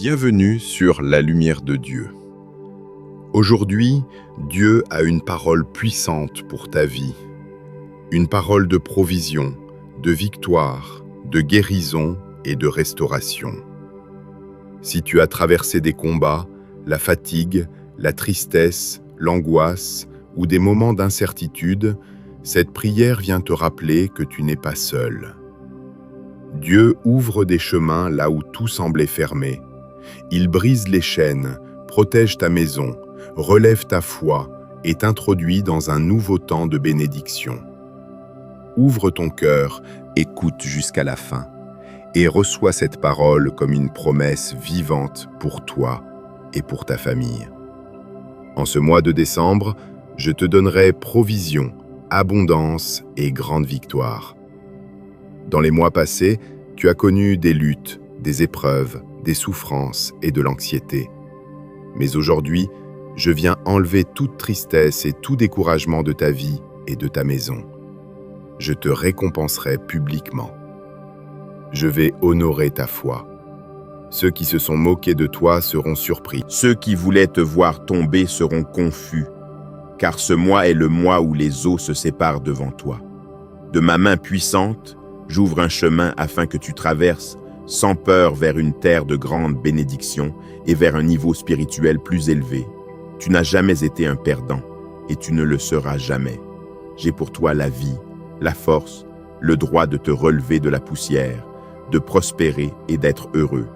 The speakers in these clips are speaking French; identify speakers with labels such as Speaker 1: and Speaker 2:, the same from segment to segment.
Speaker 1: Bienvenue sur la lumière de Dieu. Aujourd'hui, Dieu a une parole puissante pour ta vie. Une parole de provision, de victoire, de guérison et de restauration. Si tu as traversé des combats, la fatigue, la tristesse, l'angoisse ou des moments d'incertitude, cette prière vient te rappeler que tu n'es pas seul. Dieu ouvre des chemins là où tout semblait fermé. Il brise les chaînes, protège ta maison, relève ta foi et t'introduit dans un nouveau temps de bénédiction. Ouvre ton cœur, écoute jusqu'à la fin et reçois cette parole comme une promesse vivante pour toi et pour ta famille. En ce mois de décembre, je te donnerai provision, abondance et grande victoire. Dans les mois passés, tu as connu des luttes, des épreuves, des souffrances et de l'anxiété. Mais aujourd'hui, je viens enlever toute tristesse et tout découragement de ta vie et de ta maison. Je te récompenserai publiquement. Je vais honorer ta foi. Ceux qui se sont moqués de toi seront surpris.
Speaker 2: Ceux qui voulaient te voir tomber seront confus, car ce mois est le mois où les eaux se séparent devant toi. De ma main puissante, j'ouvre un chemin afin que tu traverses sans peur vers une terre de grande bénédiction et vers un niveau spirituel plus élevé. Tu n'as jamais été un perdant et tu ne le seras jamais. J'ai pour toi la vie, la force, le droit de te relever de la poussière, de prospérer et d'être heureux.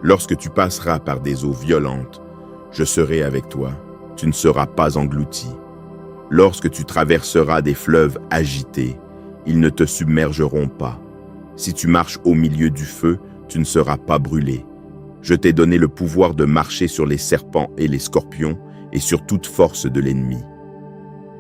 Speaker 2: Lorsque tu passeras par des eaux violentes, je serai avec toi, tu ne seras pas englouti. Lorsque tu traverseras des fleuves agités, ils ne te submergeront pas. Si tu marches au milieu du feu, tu ne seras pas brûlé. Je t'ai donné le pouvoir de marcher sur les serpents et les scorpions et sur toute force de l'ennemi.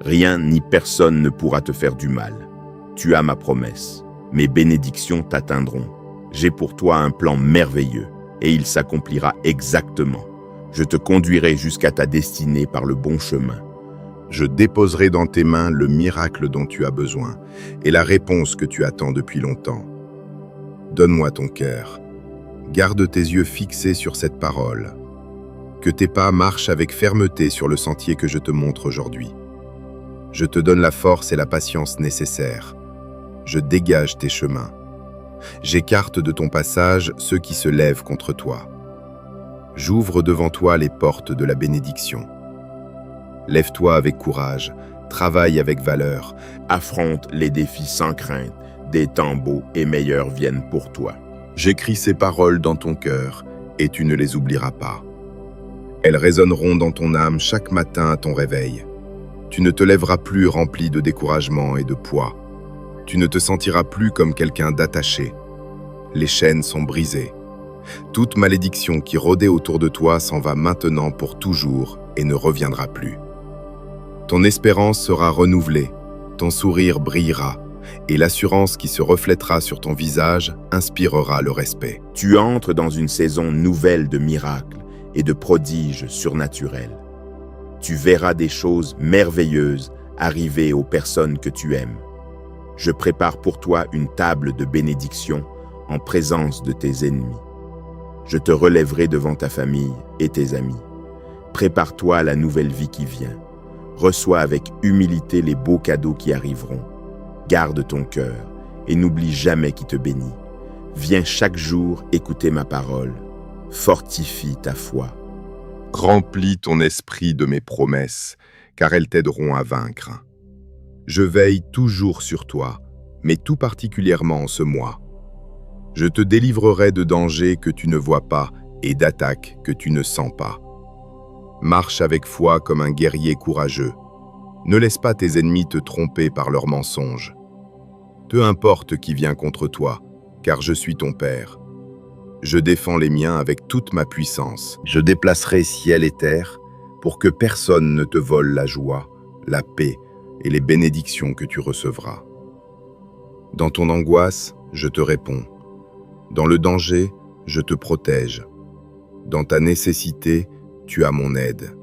Speaker 2: Rien ni personne ne pourra te faire du mal. Tu as ma promesse. Mes bénédictions t'atteindront. J'ai pour toi un plan merveilleux et il s'accomplira exactement. Je te conduirai jusqu'à ta destinée par le bon chemin.
Speaker 1: Je déposerai dans tes mains le miracle dont tu as besoin et la réponse que tu attends depuis longtemps. Donne-moi ton cœur. Garde tes yeux fixés sur cette parole. Que tes pas marchent avec fermeté sur le sentier que je te montre aujourd'hui. Je te donne la force et la patience nécessaires. Je dégage tes chemins. J'écarte de ton passage ceux qui se lèvent contre toi. J'ouvre devant toi les portes de la bénédiction. Lève-toi avec courage, travaille avec valeur.
Speaker 2: Affronte les défis sans crainte. Des temps beaux et meilleurs viennent pour toi.
Speaker 1: J'écris ces paroles dans ton cœur et tu ne les oublieras pas. Elles résonneront dans ton âme chaque matin à ton réveil. Tu ne te lèveras plus rempli de découragement et de poids. Tu ne te sentiras plus comme quelqu'un d'attaché. Les chaînes sont brisées. Toute malédiction qui rôdait autour de toi s'en va maintenant pour toujours et ne reviendra plus. Ton espérance sera renouvelée, ton sourire brillera, et l'assurance qui se reflètera sur ton visage inspirera le respect.
Speaker 2: Tu entres dans une saison nouvelle de miracles et de prodiges surnaturels. Tu verras des choses merveilleuses arriver aux personnes que tu aimes. Je prépare pour toi une table de bénédiction en présence de tes ennemis. Je te relèverai devant ta famille et tes amis. Prépare-toi à la nouvelle vie qui vient. Reçois avec humilité les beaux cadeaux qui arriveront. Garde ton cœur et n'oublie jamais qui te bénit. Viens chaque jour écouter ma parole. Fortifie ta foi.
Speaker 1: Remplis ton esprit de mes promesses, car elles t'aideront à vaincre. Je veille toujours sur toi, mais tout particulièrement en ce mois. Je te délivrerai de dangers que tu ne vois pas et d'attaques que tu ne sens pas. Marche avec foi comme un guerrier courageux. Ne laisse pas tes ennemis te tromper par leurs mensonges. Peu importe qui vient contre toi, car je suis ton Père. Je défends les miens avec toute ma puissance. Je déplacerai ciel et terre pour que personne ne te vole la joie, la paix et les bénédictions que tu recevras. Dans ton angoisse, je te réponds. Dans le danger, je te protège. Dans ta nécessité, tu as mon aide.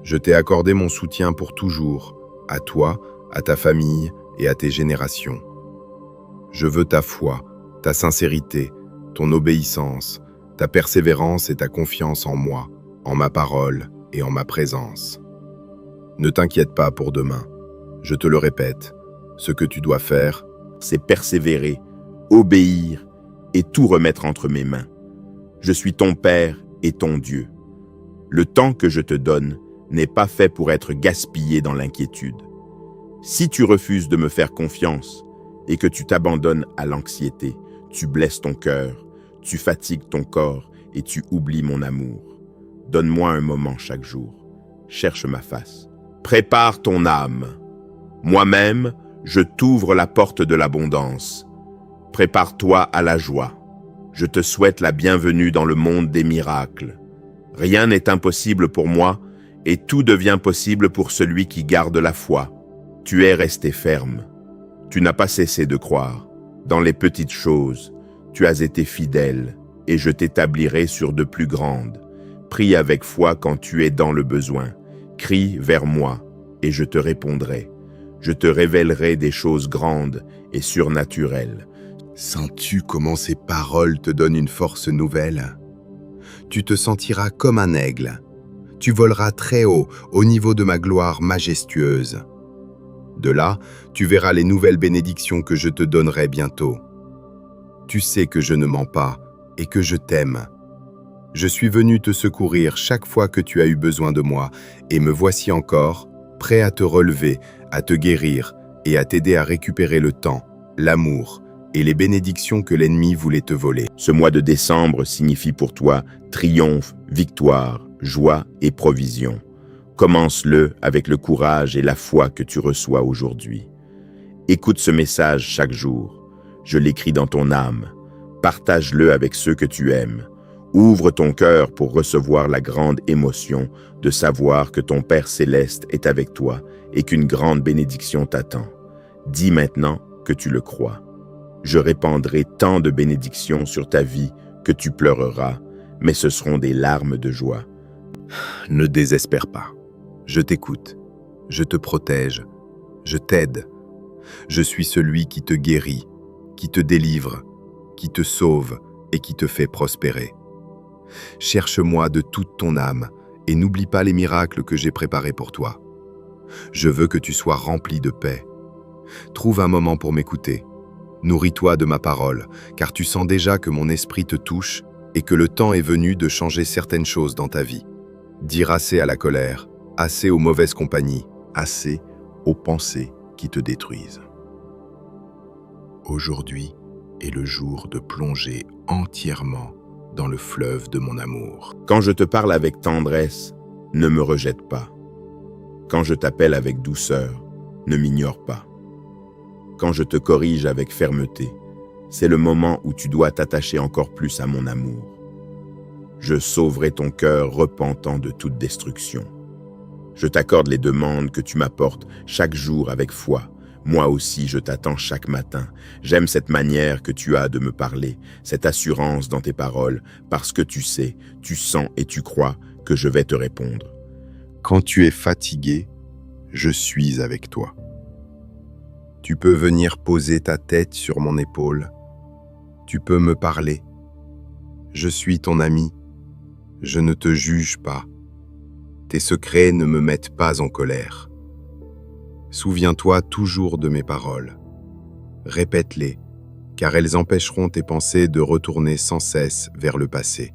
Speaker 1: Je t'ai accordé mon soutien pour toujours, à toi, à ta famille et à tes générations. Je veux ta foi, ta sincérité, ton obéissance, ta persévérance et ta confiance en moi, en ma parole et en ma présence. Ne t'inquiète pas pour demain. Je te le répète, ce que tu dois faire,
Speaker 2: c'est persévérer, obéir et tout remettre entre mes mains. Je suis ton Père et ton Dieu. Le temps que je te donne n'est pas fait pour être gaspillé dans l'inquiétude. Si tu refuses de me faire confiance et que tu t'abandonnes à l'anxiété, tu blesses ton cœur, tu fatigues ton corps et tu oublies mon amour. Donne-moi un moment chaque jour. Cherche ma face. Prépare ton âme. Moi-même, je t'ouvre la porte de l'abondance. Prépare-toi à la joie. Je te souhaite la bienvenue dans le monde des miracles. Rien n'est impossible pour moi et tout devient possible pour celui qui garde la foi. Tu es resté ferme. Tu n'as pas cessé de croire. Dans les petites choses, tu as été fidèle et je t'établirai sur de plus grandes. Prie avec foi quand tu es dans le besoin. Crie vers moi et je te répondrai. Je te révélerai des choses grandes et surnaturelles.
Speaker 1: Sens-tu comment ces paroles te donnent une force nouvelle? Tu te sentiras comme un aigle. Tu voleras très haut, au niveau de ma gloire majestueuse. De là, tu verras les nouvelles bénédictions que je te donnerai bientôt. Tu sais que je ne mens pas et que je t'aime. Je suis venu te secourir chaque fois que tu as eu besoin de moi, et me voici encore, prêt à te relever, à te guérir et à t'aider à récupérer le temps, l'amour et les bénédictions que l'ennemi voulait te voler.
Speaker 2: Ce mois de décembre signifie pour toi triomphe, victoire, joie et provision. Commence-le avec le courage et la foi que tu reçois aujourd'hui. Écoute ce message chaque jour. Je l'écris dans ton âme. Partage-le avec ceux que tu aimes. Ouvre ton cœur pour recevoir la grande émotion de savoir que ton Père céleste est avec toi et qu'une grande bénédiction t'attend. Dis maintenant que tu le crois. Je répandrai tant de bénédictions sur ta vie que tu pleureras, mais ce seront des larmes de joie.
Speaker 1: Ne désespère pas. Je t'écoute. Je te protège. Je t'aide. Je suis celui qui te guérit, qui te délivre, qui te sauve et qui te fait prospérer. Cherche-moi de toute ton âme et n'oublie pas les miracles que j'ai préparés pour toi. Je veux que tu sois rempli de paix. Trouve un moment pour m'écouter. Nourris-toi de ma parole, car tu sens déjà que mon esprit te touche et que le temps est venu de changer certaines choses dans ta vie. Dire assez à la colère, assez aux mauvaises compagnies, assez aux pensées qui te détruisent. Aujourd'hui est le jour de plonger entièrement dans le fleuve de mon amour.
Speaker 2: Quand je te parle avec tendresse, ne me rejette pas. Quand je t'appelle avec douceur, ne m'ignore pas. Quand je te corrige avec fermeté, c'est le moment où tu dois t'attacher encore plus à mon amour. Je sauverai ton cœur repentant de toute destruction. Je t'accorde les demandes que tu m'apportes chaque jour avec foi. Moi aussi, je t'attends chaque matin. J'aime cette manière que tu as de me parler, cette assurance dans tes paroles, parce que tu sais, tu sens et tu crois que je vais te répondre.
Speaker 1: Quand tu es fatigué, je suis avec toi. Tu peux venir poser ta tête sur mon épaule. Tu peux me parler. Je suis ton ami. Je ne te juge pas. Tes secrets ne me mettent pas en colère. Souviens-toi toujours de mes paroles. Répète-les, car elles empêcheront tes pensées de retourner sans cesse vers le passé.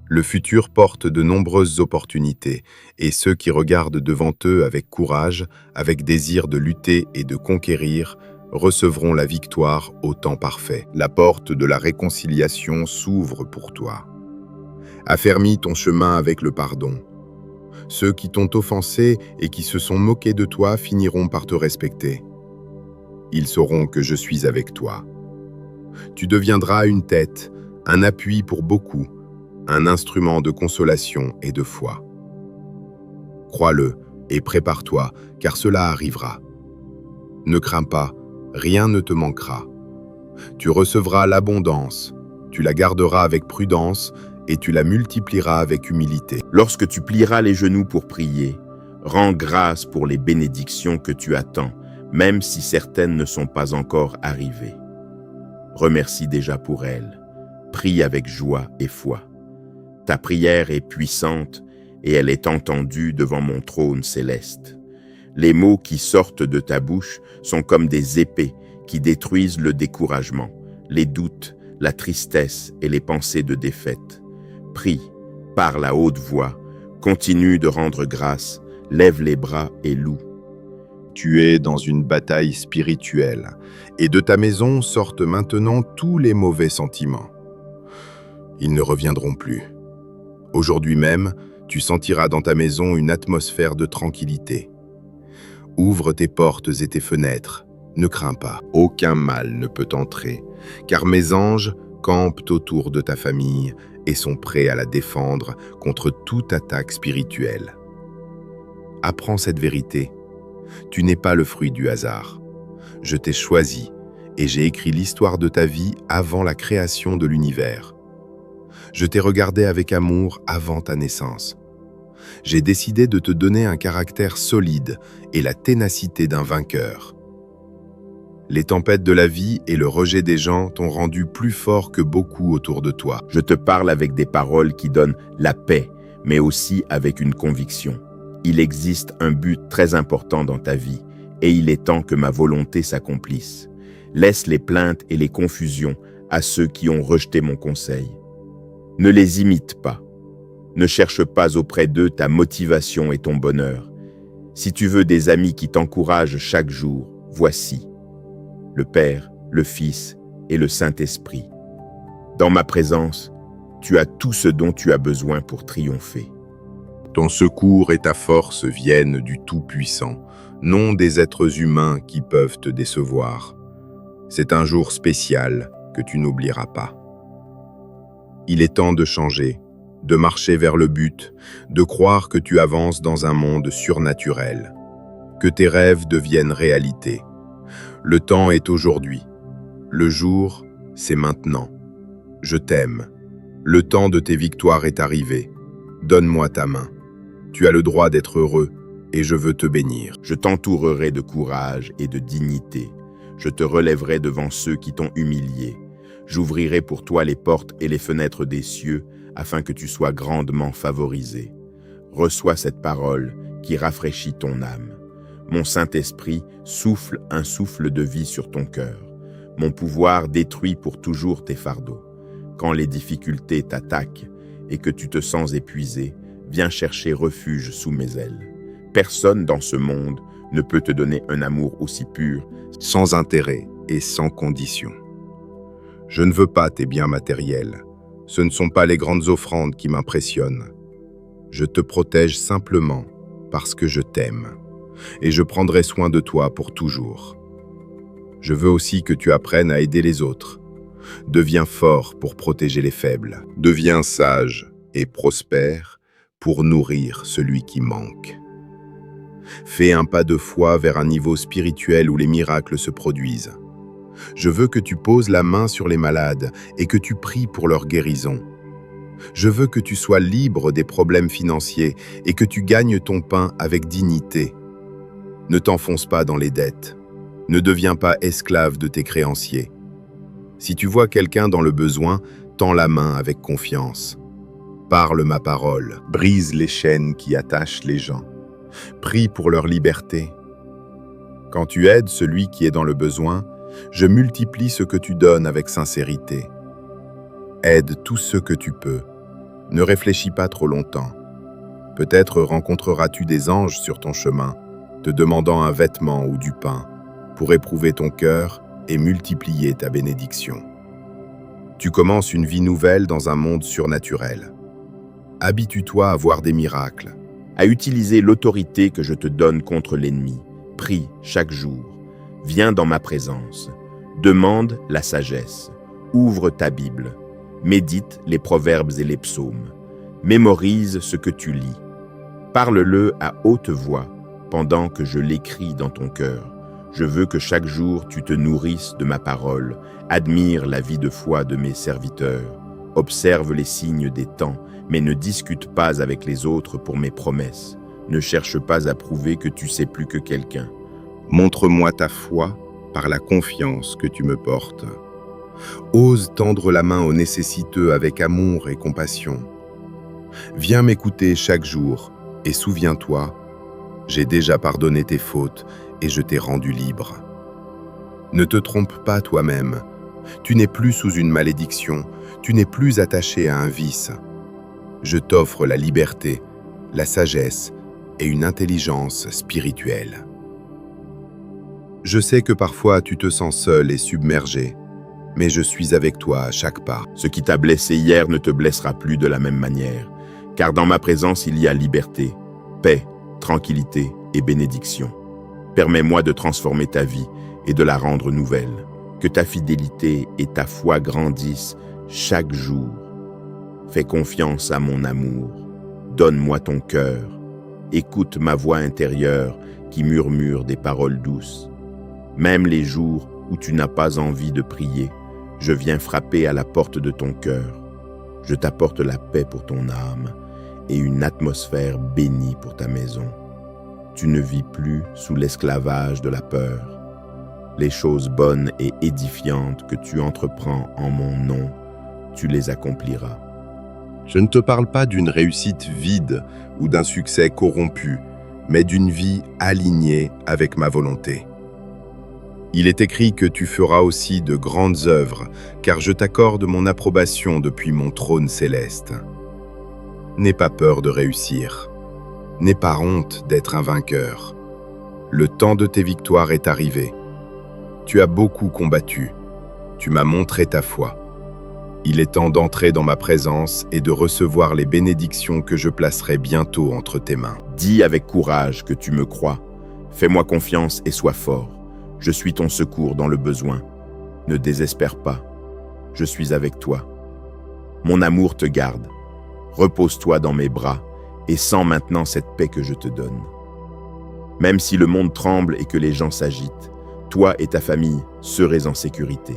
Speaker 1: Le futur porte de nombreuses opportunités, et ceux qui regardent devant eux avec courage, avec désir de lutter et de conquérir, recevront la victoire au temps parfait. La porte de la réconciliation s'ouvre pour toi. Affermis ton chemin avec le pardon. Ceux qui t'ont offensé et qui se sont moqués de toi finiront par te respecter. Ils sauront que je suis avec toi. Tu deviendras une tête, un appui pour beaucoup, un instrument de consolation et de foi. Crois-le et prépare-toi, car cela arrivera. Ne crains pas, rien ne te manquera. Tu recevras l'abondance, tu la garderas avec prudence et tu la multiplieras avec humilité.
Speaker 2: Lorsque tu plieras les genoux pour prier, rends grâce pour les bénédictions que tu attends, même si certaines ne sont pas encore arrivées. Remercie déjà pour elles. Prie avec joie et foi. Ta prière est puissante et elle est entendue devant mon trône céleste. Les mots qui sortent de ta bouche sont comme des épées qui détruisent le découragement, les doutes, la tristesse et les pensées de défaite. Prie, parle à haute voix, continue de rendre grâce, lève les bras et loue.
Speaker 1: Tu es dans une bataille spirituelle, et de ta maison sortent maintenant tous les mauvais sentiments. Ils ne reviendront plus. Aujourd'hui même, tu sentiras dans ta maison une atmosphère de tranquillité. Ouvre tes portes et tes fenêtres. Ne crains pas, aucun mal ne peut entrer, car mes anges campent autour de ta famille et sont prêts à la défendre contre toute attaque spirituelle. Apprends cette vérité. Tu n'es pas le fruit du hasard. Je t'ai choisi et j'ai écrit l'histoire de ta vie avant la création de l'univers. Je t'ai regardé avec amour avant ta naissance. J'ai décidé de te donner un caractère solide et la ténacité d'un vainqueur. Les tempêtes de la vie et le rejet des gens t'ont rendu plus fort que beaucoup autour de toi.
Speaker 2: Je te parle avec des paroles qui donnent la paix, mais aussi avec une conviction. Il existe un but très important dans ta vie, et il est temps que ma volonté s'accomplisse. Laisse les plaintes et les confusions à ceux qui ont rejeté mon conseil. Ne les imite pas. Ne cherche pas auprès d'eux ta motivation et ton bonheur. Si tu veux des amis qui t'encouragent chaque jour, voici le Père, le Fils et le Saint-Esprit. Dans ma présence, tu as tout ce dont tu as besoin pour triompher.
Speaker 1: Ton secours et ta force viennent du Tout-Puissant, non des êtres humains qui peuvent te décevoir. C'est un jour spécial que tu n'oublieras pas. Il est temps de changer, de marcher vers le but, de croire que tu avances dans un monde surnaturel, que tes rêves deviennent réalité. Le temps est aujourd'hui. Le jour, c'est maintenant. Je t'aime. Le temps de tes victoires est arrivé. Donne-moi ta main. Tu as le droit d'être heureux et je veux te bénir.
Speaker 2: Je t'entourerai de courage et de dignité. Je te relèverai devant ceux qui t'ont humilié. J'ouvrirai pour toi les portes et les fenêtres des cieux afin que tu sois grandement favorisé. Reçois cette parole qui rafraîchit ton âme. Mon Saint-Esprit souffle un souffle de vie sur ton cœur. Mon pouvoir détruit pour toujours tes fardeaux. Quand les difficultés t'attaquent et que tu te sens épuisé, viens chercher refuge sous mes ailes. Personne dans ce monde ne peut te donner un amour aussi pur,
Speaker 1: sans intérêt et sans condition. Je ne veux pas tes biens matériels. Ce ne sont pas les grandes offrandes qui m'impressionnent. Je te protège simplement parce que je t'aime. Et je prendrai soin de toi pour toujours. Je veux aussi que tu apprennes à aider les autres. Deviens fort pour protéger les faibles. Deviens sage et prospère pour nourrir celui qui manque. Fais un pas de foi vers un niveau spirituel où les miracles se produisent. Je veux que tu poses la main sur les malades et que tu pries pour leur guérison. Je veux que tu sois libre des problèmes financiers et que tu gagnes ton pain avec dignité. Ne t'enfonce pas dans les dettes. Ne deviens pas esclave de tes créanciers. Si tu vois quelqu'un dans le besoin, tends la main avec confiance. Parle ma parole, brise les chaînes qui attachent les gens. Prie pour leur liberté. Quand tu aides celui qui est dans le besoin, je multiplie ce que tu donnes avec sincérité. Aide tous ceux que tu peux. Ne réfléchis pas trop longtemps. Peut-être rencontreras-tu des anges sur ton chemin, te demandant un vêtement ou du pain, pour éprouver ton cœur et multiplier ta bénédiction. Tu commences une vie nouvelle dans un monde surnaturel. Habitue-toi à voir des miracles,
Speaker 2: à utiliser l'autorité que je te donne contre l'ennemi. Prie chaque jour. Viens dans ma présence. Demande la sagesse. Ouvre ta Bible. Médite les proverbes et les psaumes. Mémorise ce que tu lis. Parle-le à haute voix pendant que je l'écris dans ton cœur. Je veux que chaque jour tu te nourrisses de ma parole. Admire la vie de foi de mes serviteurs. Observe les signes des temps, mais ne discute pas avec les autres pour mes promesses. Ne cherche pas à prouver que tu sais plus que quelqu'un.
Speaker 1: Montre-moi ta foi par la confiance que tu me portes. Ose tendre la main aux nécessiteux avec amour et compassion. Viens m'écouter chaque jour et souviens-toi, j'ai déjà pardonné tes fautes et je t'ai rendu libre. Ne te trompe pas toi-même. Tu n'es plus sous une malédiction, tu n'es plus attaché à un vice. Je t'offre la liberté, la sagesse et une intelligence spirituelle. Je sais que parfois tu te sens seul et submergé, mais je suis avec toi à chaque pas.
Speaker 2: Ce qui t'a blessé hier ne te blessera plus de la même manière, car dans ma présence il y a liberté, paix, tranquillité et bénédiction. Permets-moi de transformer ta vie et de la rendre nouvelle. Que ta fidélité et ta foi grandissent chaque jour. Fais confiance à mon amour. Donne-moi ton cœur. Écoute ma voix intérieure qui murmure des paroles douces. Même les jours où tu n'as pas envie de prier, je viens frapper à la porte de ton cœur. Je t'apporte la paix pour ton âme et une atmosphère bénie pour ta maison. Tu ne vis plus sous l'esclavage de la peur. Les choses bonnes et édifiantes que tu entreprends en mon nom, tu les accompliras.
Speaker 1: Je ne te parle pas d'une réussite vide ou d'un succès corrompu, mais d'une vie alignée avec ma volonté. Il est écrit que tu feras aussi de grandes œuvres, car je t'accorde mon approbation depuis mon trône céleste. N'aie pas peur de réussir. N'aie pas honte d'être un vainqueur. Le temps de tes victoires est arrivé. Tu as beaucoup combattu. Tu m'as montré ta foi. Il est temps d'entrer dans ma présence et de recevoir les bénédictions que je placerai bientôt entre tes mains.
Speaker 2: Dis avec courage que tu me crois. Fais-moi confiance et sois fort. Je suis ton secours dans le besoin. Ne désespère pas. Je suis avec toi. Mon amour te garde. Repose-toi dans mes bras et sens maintenant cette paix que je te donne. Même si le monde tremble et que les gens s'agitent, toi et ta famille serez en sécurité.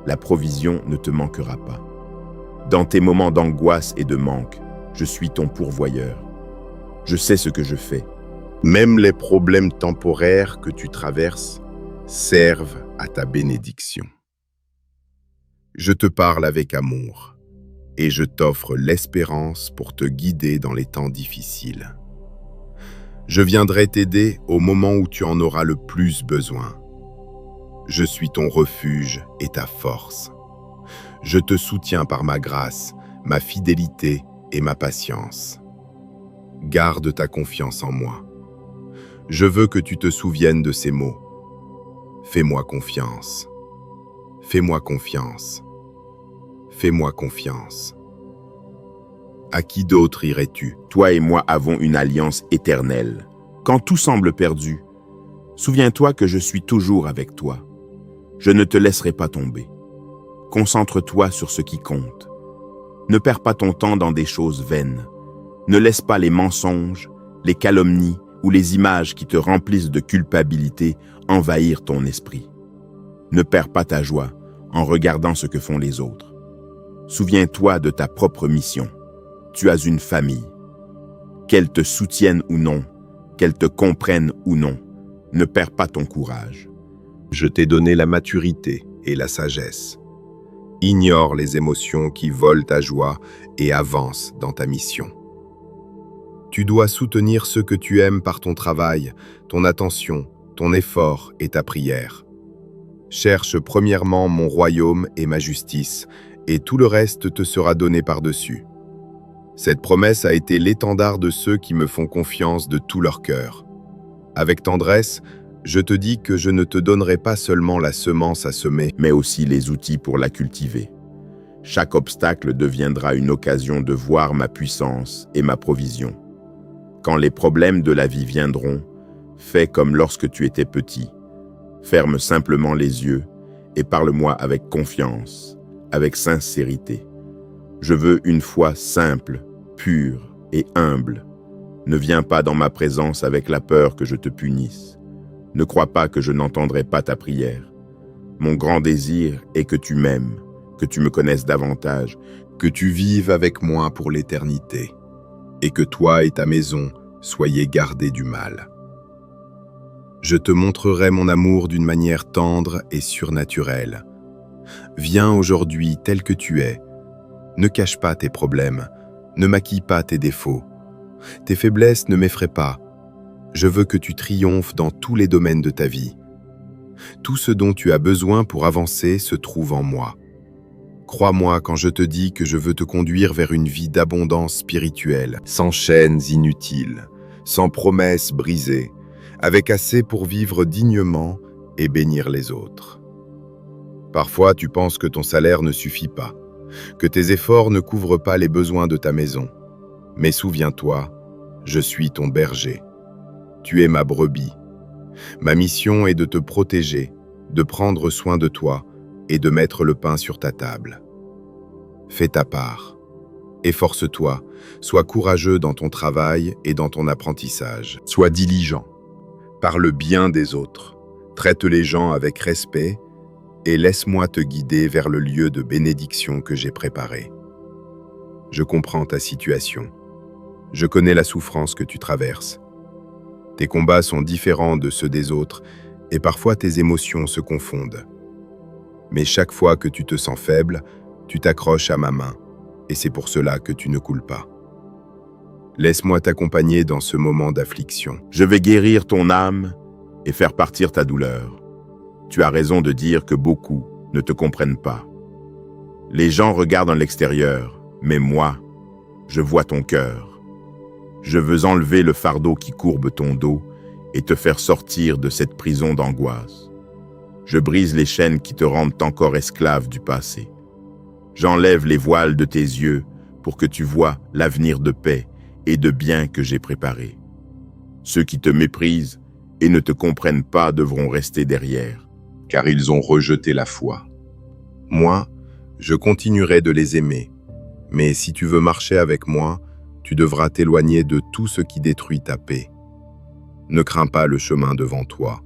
Speaker 2: La provision ne te manquera pas. Dans tes moments d'angoisse et de manque, je suis ton pourvoyeur. Je sais ce que je fais.
Speaker 1: Même les problèmes temporaires que tu traverses servent à ta bénédiction. Je te parle avec amour et je t'offre l'espérance pour te guider dans les temps difficiles. Je viendrai t'aider au moment où tu en auras le plus besoin. Je suis ton refuge et ta force. Je te soutiens par ma grâce, ma fidélité et ma patience. Garde ta confiance en moi. Je veux que tu te souviennes de ces mots. Fais-moi confiance. Fais-moi confiance. Fais-moi confiance. À qui d'autre irais-tu?
Speaker 2: Toi et moi avons une alliance éternelle. Quand tout semble perdu, souviens-toi que je suis toujours avec toi. Je ne te laisserai pas tomber. Concentre-toi sur ce qui compte. Ne perds pas ton temps dans des choses vaines. Ne laisse pas les mensonges, les calomnies ou les images qui te remplissent de culpabilité envahir ton esprit. Ne perds pas ta joie en regardant ce que font les autres. Souviens-toi de ta propre mission. Tu as une famille. Qu'elle te soutienne ou non, qu'elle te comprenne ou non, ne perds pas ton courage.
Speaker 1: Je t'ai donné la maturité et la sagesse. Ignore les émotions qui volent ta joie et avance dans ta mission. Tu dois soutenir ceux que tu aimes par ton travail, ton attention, ton effort et ta prière. Cherche premièrement mon royaume et ma justice, et tout le reste te sera donné par-dessus. Cette promesse a été l'étendard de ceux qui me font confiance de tout leur cœur. Avec tendresse, je te dis que je ne te donnerai pas seulement la semence à semer,
Speaker 2: mais aussi les outils pour la cultiver. Chaque obstacle deviendra une occasion de voir ma puissance et ma provision. Quand les problèmes de la vie viendront, fais comme lorsque tu étais petit. Ferme simplement les yeux et parle-moi avec confiance, avec sincérité. Je veux une foi simple, pure et humble. Ne viens pas dans ma présence avec la peur que je te punisse. Ne crois pas que je n'entendrai pas ta prière. Mon grand désir est que tu m'aimes, que tu me connaisses davantage,
Speaker 1: que tu vives avec moi pour l'éternité, et que toi et ta maison soyez gardés du mal. Je te montrerai mon amour d'une manière tendre et surnaturelle. Viens aujourd'hui tel que tu es. Ne cache pas tes problèmes, ne maquille pas tes défauts. Tes faiblesses ne m'effraient pas. Je veux que tu triomphes dans tous les domaines de ta vie. Tout ce dont tu as besoin pour avancer se trouve en moi. Crois-moi quand je te dis que je veux te conduire vers une vie d'abondance spirituelle, sans chaînes inutiles, sans promesses brisées, avec assez pour vivre dignement et bénir les autres. Parfois, tu penses que ton salaire ne suffit pas, que tes efforts ne couvrent pas les besoins de ta maison. Mais souviens-toi, je suis ton berger. Tu es ma brebis. Ma mission est de te protéger, de prendre soin de toi et de mettre le pain sur ta table. Fais ta part. Efforce-toi, sois courageux dans ton travail et dans ton apprentissage. Sois diligent. Parle bien des autres. Traite les gens avec respect et laisse-moi te guider vers le lieu de bénédiction que j'ai préparé. Je comprends ta situation. Je connais la souffrance que tu traverses. Tes combats sont différents de ceux des autres et parfois tes émotions se confondent. Mais chaque fois que tu te sens faible, tu t'accroches à ma main et c'est pour cela que tu ne coules pas. Laisse-moi t'accompagner dans ce moment d'affliction.
Speaker 2: Je vais guérir ton âme et faire partir ta douleur. Tu as raison de dire que beaucoup ne te comprennent pas. Les gens regardent en l'extérieur, mais moi, je vois ton cœur. Je veux enlever le fardeau qui courbe ton dos et te faire sortir de cette prison d'angoisse. Je brise les chaînes qui te rendent encore esclave du passé. J'enlève les voiles de tes yeux pour que tu vois l'avenir de paix et de bien que j'ai préparé. Ceux qui te méprisent et ne te comprennent pas devront rester derrière,
Speaker 1: car ils ont rejeté la foi. Moi, je continuerai de les aimer, mais si tu veux marcher avec moi, tu devras t'éloigner de tout ce qui détruit ta paix. Ne crains pas le chemin devant toi.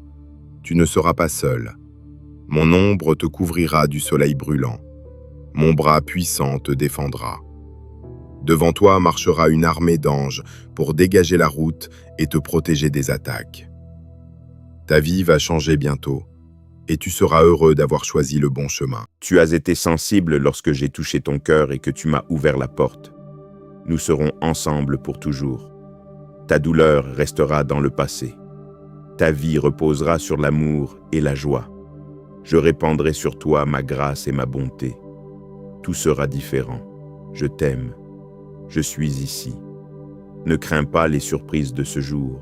Speaker 1: Tu ne seras pas seul. Mon ombre te couvrira du soleil brûlant. Mon bras puissant te défendra. Devant toi marchera une armée d'anges pour dégager la route et te protéger des attaques. Ta vie va changer bientôt, et tu seras heureux d'avoir choisi le bon chemin.
Speaker 2: Tu as été sensible lorsque j'ai touché ton cœur et que tu m'as ouvert la porte. Nous serons ensemble pour toujours. Ta douleur restera dans le passé. Ta vie reposera sur l'amour et la joie. Je répandrai sur toi ma grâce et ma bonté. Tout sera différent. Je t'aime. Je suis ici. Ne crains pas les surprises de ce jour.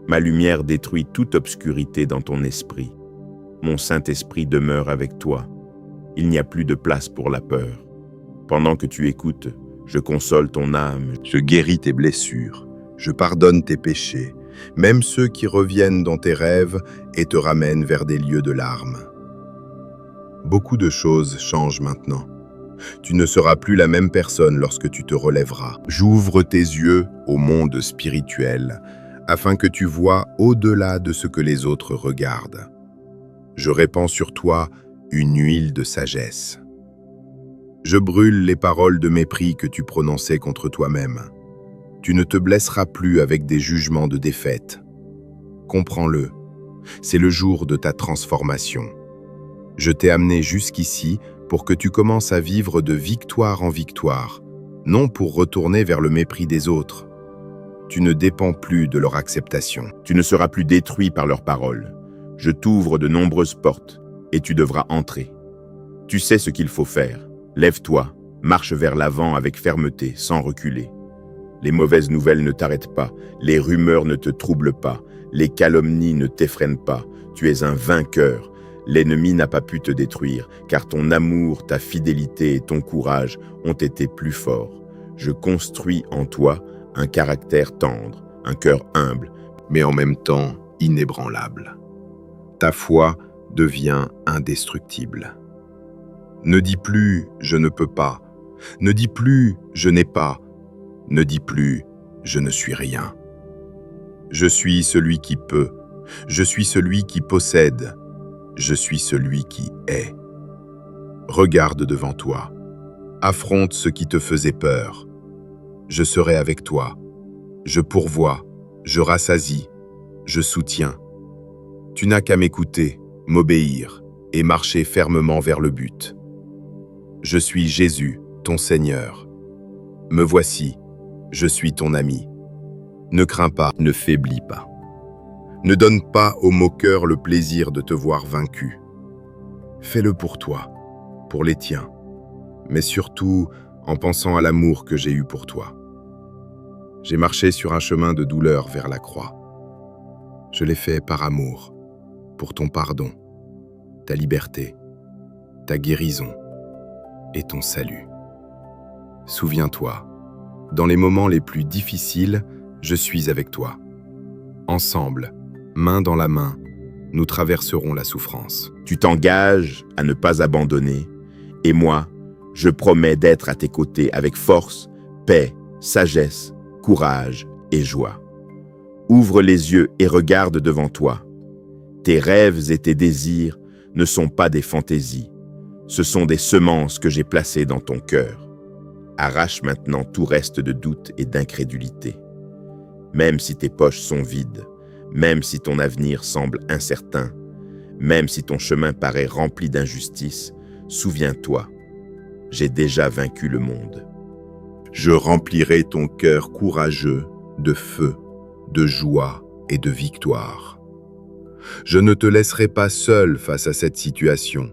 Speaker 2: Ma lumière détruit toute obscurité dans ton esprit. Mon Saint-Esprit demeure avec toi. Il n'y a plus de place pour la peur. Pendant que tu écoutes, je console ton âme.
Speaker 1: Je guéris tes blessures. Je pardonne tes péchés, même ceux qui reviennent dans tes rêves et te ramènent vers des lieux de larmes. Beaucoup de choses changent maintenant. Tu ne seras plus la même personne lorsque tu te relèveras. J'ouvre tes yeux au monde spirituel, afin que tu vois au-delà de ce que les autres regardent. Je répands sur toi une huile de sagesse. Je brûle les paroles de mépris que tu prononçais contre toi-même. Tu ne te blesseras plus avec des jugements de défaite. Comprends-le, c'est le jour de ta transformation. Je t'ai amené jusqu'ici pour que tu commences à vivre de victoire en victoire, non pour retourner vers le mépris des autres. Tu ne dépends plus de leur acceptation.
Speaker 2: Tu ne seras plus détruit par leurs paroles. Je t'ouvre de nombreuses portes et tu devras entrer. Tu sais ce qu'il faut faire. Lève-toi, marche vers l'avant avec fermeté, sans reculer. Les mauvaises nouvelles ne t'arrêtent pas, les rumeurs ne te troublent pas, les calomnies ne t'effreinent pas. Tu es un vainqueur. L'ennemi n'a pas pu te détruire, car ton amour, ta fidélité et ton courage ont été plus forts. Je construis en toi un caractère tendre, un cœur humble,
Speaker 1: mais en même temps inébranlable. Ta foi devient indestructible. Ne dis plus « je ne peux pas », ne dis plus « je n'ai pas », ne dis plus « je ne suis rien ». Je suis celui qui peut, je suis celui qui possède, je suis celui qui est. Regarde devant toi, affronte ce qui te faisait peur. Je serai avec toi, je pourvois, je rassasie, je soutiens. Tu n'as qu'à m'écouter, m'obéir et marcher fermement vers le but. Je suis Jésus, ton Seigneur. Me voici, je suis ton ami. Ne crains pas, ne faiblis pas. Ne donne pas aux moqueurs le plaisir de te voir vaincu. Fais-le pour toi, pour les tiens, mais surtout en pensant à l'amour que j'ai eu pour toi. J'ai marché sur un chemin de douleur vers la croix. Je l'ai fait par amour, pour ton pardon, ta liberté, ta guérison et ton salut. Souviens-toi, dans les moments les plus difficiles, je suis avec toi. Ensemble, main dans la main, nous traverserons la souffrance.
Speaker 2: Tu t'engages à ne pas abandonner, et moi, je promets d'être à tes côtés avec force, paix, sagesse, courage et joie. Ouvre les yeux et regarde devant toi. Tes rêves et tes désirs ne sont pas des fantaisies. Ce sont des semences que j'ai placées dans ton cœur. Arrache maintenant tout reste de doute et d'incrédulité. Même si tes poches sont vides, même si ton avenir semble incertain, même si ton chemin paraît rempli d'injustice, souviens-toi, j'ai déjà vaincu le monde.
Speaker 1: Je remplirai ton cœur courageux de feu, de joie et de victoire. Je ne te laisserai pas seul face à cette situation.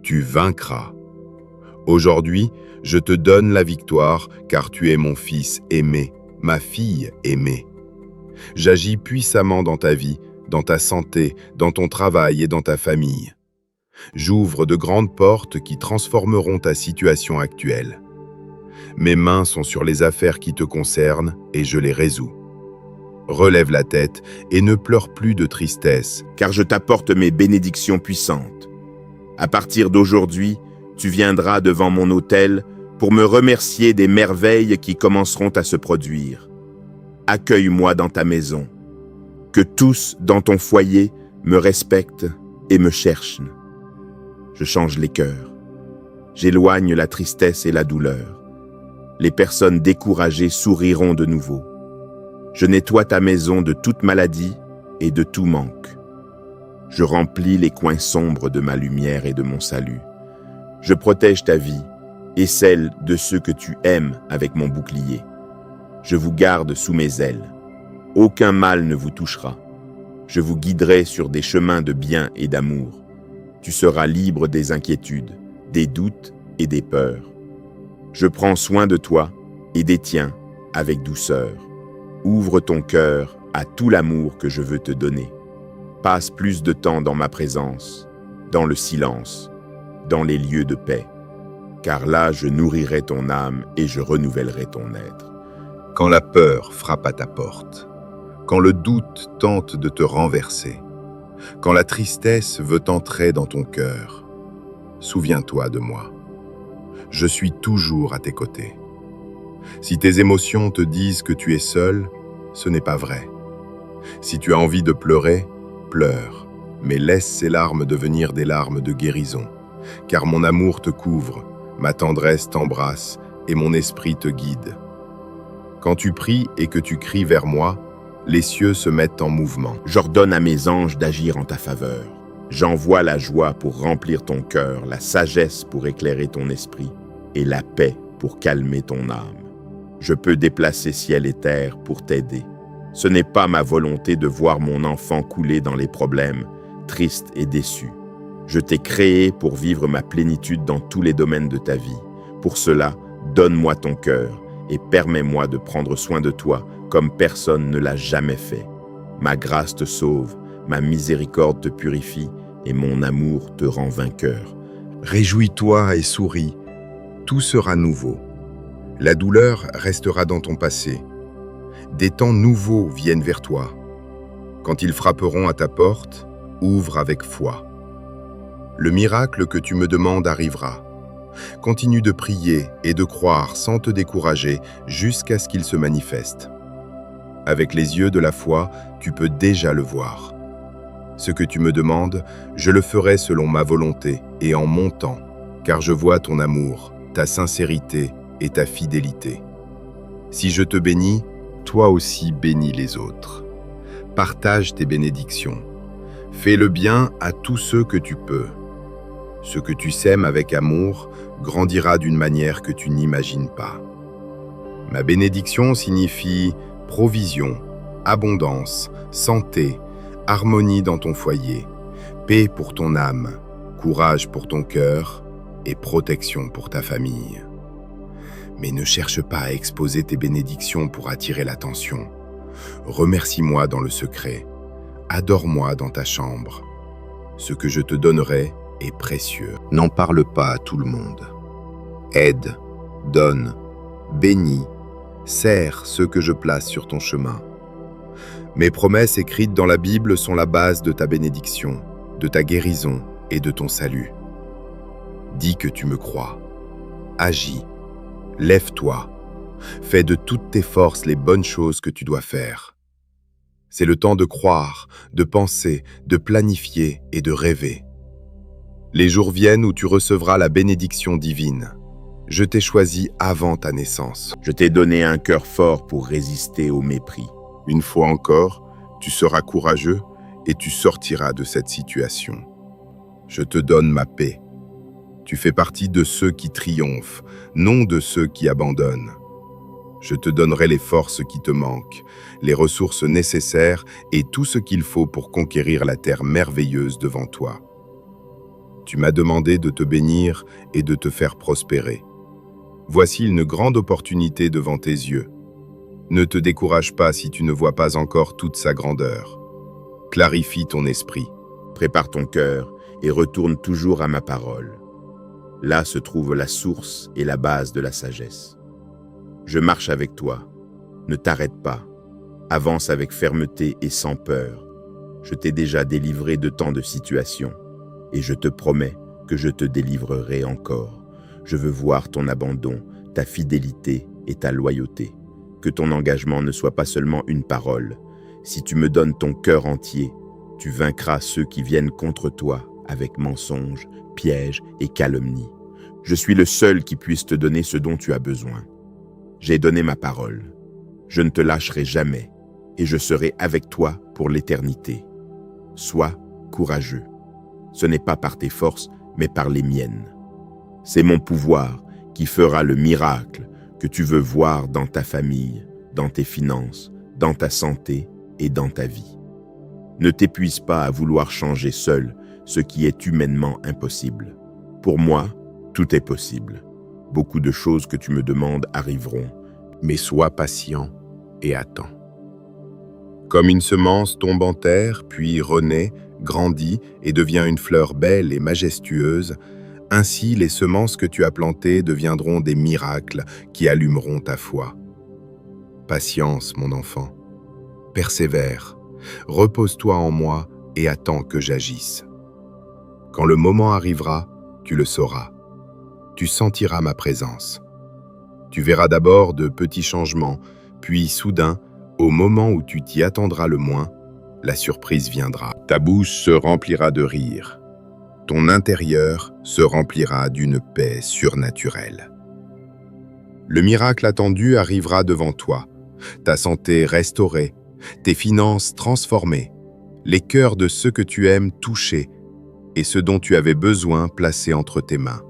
Speaker 1: Tu vaincras. Aujourd'hui, je te donne la victoire car tu es mon fils aimé, ma fille aimée. J'agis puissamment dans ta vie, dans ta santé, dans ton travail et dans ta famille. J'ouvre de grandes portes qui transformeront ta situation actuelle. Mes mains sont sur les affaires qui te concernent et je les résous. Relève la tête et ne pleure plus de tristesse,
Speaker 2: car je t'apporte mes bénédictions puissantes. À partir d'aujourd'hui, tu viendras devant mon autel pour me remercier des merveilles qui commenceront à se produire. Accueille-moi dans ta maison. Que tous dans ton foyer me respectent et me cherchent. Je change les cœurs. J'éloigne la tristesse et la douleur. Les personnes découragées souriront de nouveau. Je nettoie ta maison de toute maladie et de tout manque. Je remplis les coins sombres de ma lumière et de mon salut. Je protège ta vie et celle de ceux que tu aimes avec mon bouclier. Je vous garde sous mes ailes. Aucun mal ne vous touchera. Je vous guiderai sur des chemins de bien et d'amour. Tu seras libre des inquiétudes, des doutes et des peurs. Je prends soin de toi et des tiens avec douceur. Ouvre ton cœur à tout l'amour que je veux te donner. Passe plus de temps dans ma présence, dans le silence, dans les lieux de paix. Car là, je nourrirai ton âme et je renouvellerai ton être.
Speaker 1: quand la peur frappe à ta porte, quand le doute tente de te renverser, quand la tristesse veut entrer dans ton cœur, souviens-toi de moi. Je suis toujours à tes côtés. Si tes émotions te disent que tu es seul, ce n'est pas vrai. Si tu as envie de pleurer, pleure, mais laisse ces larmes devenir des larmes de guérison, car mon amour te couvre, ma tendresse t'embrasse et mon esprit te guide. Quand tu pries et que tu cries vers moi, les cieux se mettent en mouvement.
Speaker 2: J'ordonne à mes anges d'agir en ta faveur. J'envoie la joie pour remplir ton cœur, la sagesse pour éclairer ton esprit et la paix pour calmer ton âme. Je peux déplacer ciel et terre pour t'aider. Ce n'est pas ma volonté de voir mon enfant couler dans les problèmes, triste et déçu. Je t'ai créé pour vivre ma plénitude dans tous les domaines de ta vie. Pour cela, donne-moi ton cœur et permets-moi de prendre soin de toi comme personne ne l'a jamais fait. Ma grâce te sauve, ma miséricorde te purifie et mon amour te rend vainqueur.
Speaker 1: Réjouis-toi et souris, tout sera nouveau. La douleur restera dans ton passé. Des temps nouveaux viennent vers toi. Quand ils frapperont à ta porte, ouvre avec foi. Le miracle que tu me demandes arrivera. Continue de prier et de croire sans te décourager jusqu'à ce qu'il se manifeste. Avec les yeux de la foi, tu peux déjà le voir. Ce que tu me demandes, je le ferai selon ma volonté et en mon temps, car je vois ton amour, ta sincérité et ta fidélité. Si je te bénis, toi aussi bénis les autres. Partage tes bénédictions. Fais le bien à tous ceux que tu peux. Ce que tu sèmes avec amour grandira d'une manière que tu n'imagines pas. Ma bénédiction signifie provision, abondance, santé, harmonie dans ton foyer, paix pour ton âme, courage pour ton cœur et protection pour ta famille. Mais ne cherche pas à exposer tes bénédictions pour attirer l'attention. Remercie-moi dans le secret. Adore-moi dans ta chambre. Ce que je te donnerai est précieux. N'en parle pas à tout le monde. Aide, donne, bénis, sers ceux que je place sur ton chemin. Mes promesses écrites dans la Bible sont la base de ta bénédiction, de ta guérison et de ton salut. Dis que tu me crois. Agis. Lève-toi. Fais de toutes tes forces les bonnes choses que tu dois faire. C'est le temps de croire, de penser, de planifier et de rêver. Les jours viennent où tu recevras la bénédiction divine. Je t'ai choisi avant ta naissance.
Speaker 2: Je t'ai donné un cœur fort pour résister au mépris.
Speaker 1: Une fois encore, tu seras courageux et tu sortiras de cette situation. Je te donne ma paix. Tu fais partie de ceux qui triomphent, non de ceux qui abandonnent. Je te donnerai les forces qui te manquent, les ressources nécessaires et tout ce qu'il faut pour conquérir la terre merveilleuse devant toi. Tu m'as demandé de te bénir et de te faire prospérer. Voici une grande opportunité devant tes yeux. Ne te décourage pas si tu ne vois pas encore toute sa grandeur. Clarifie ton esprit.
Speaker 2: Prépare ton cœur et retourne toujours à ma parole. Là se trouve la source et la base de la sagesse. Je marche avec toi. Ne t'arrête pas. Avance avec fermeté et sans peur. Je t'ai déjà délivré de tant de situations et je te promets que je te délivrerai encore. Je veux voir ton abandon, ta fidélité et ta loyauté. Que ton engagement ne soit pas seulement une parole. Si tu me donnes ton cœur entier, tu vaincras ceux qui viennent contre toi avec mensonges, pièges et calomnies. Je suis le seul qui puisse te donner ce dont tu as besoin. J'ai donné ma parole. Je ne te lâcherai jamais et je serai avec toi pour l'éternité. Sois courageux. Ce n'est pas par tes forces, mais par les miennes. C'est mon pouvoir qui fera le miracle que tu veux voir dans ta famille, dans tes finances, dans ta santé et dans ta vie. Ne t'épuise pas à vouloir changer seul ce qui est humainement impossible. Pour moi, tout est possible. Beaucoup de choses que tu me demandes arriveront, mais sois patient et attends. Comme une semence tombe en terre, puis renaît, grandit et devient une fleur belle et majestueuse, ainsi les semences que tu as plantées deviendront des miracles qui allumeront ta foi. Patience, mon enfant. Persévère. Repose-toi en moi et attends que j'agisse. Quand le moment arrivera, tu le sauras. Tu sentiras ma présence. Tu verras d'abord de petits changements, puis soudain, au moment où tu t'y attendras le moins, la surprise viendra. Ta bouche se remplira de rire. Ton intérieur se remplira d'une paix surnaturelle. Le miracle attendu arrivera devant toi, ta santé restaurée, tes finances transformées, les cœurs de ceux que tu aimes touchés et ce dont tu avais besoin placés entre tes mains.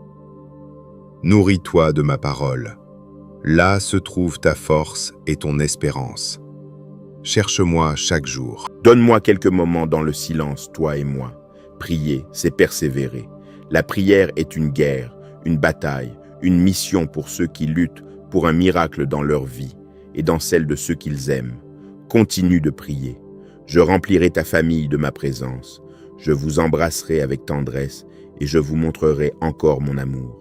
Speaker 2: Nourris-toi de ma parole. Là se trouve ta force et ton espérance. Cherche-moi chaque jour. Donne-moi quelques moments dans le silence, toi et moi. Prier, c'est persévérer. La prière est une guerre, une bataille, une mission pour ceux qui luttent pour un miracle dans leur vie et dans celle de ceux qu'ils aiment. Continue de prier. Je remplirai ta famille de ma présence. Je vous embrasserai avec tendresse et je vous montrerai encore mon amour.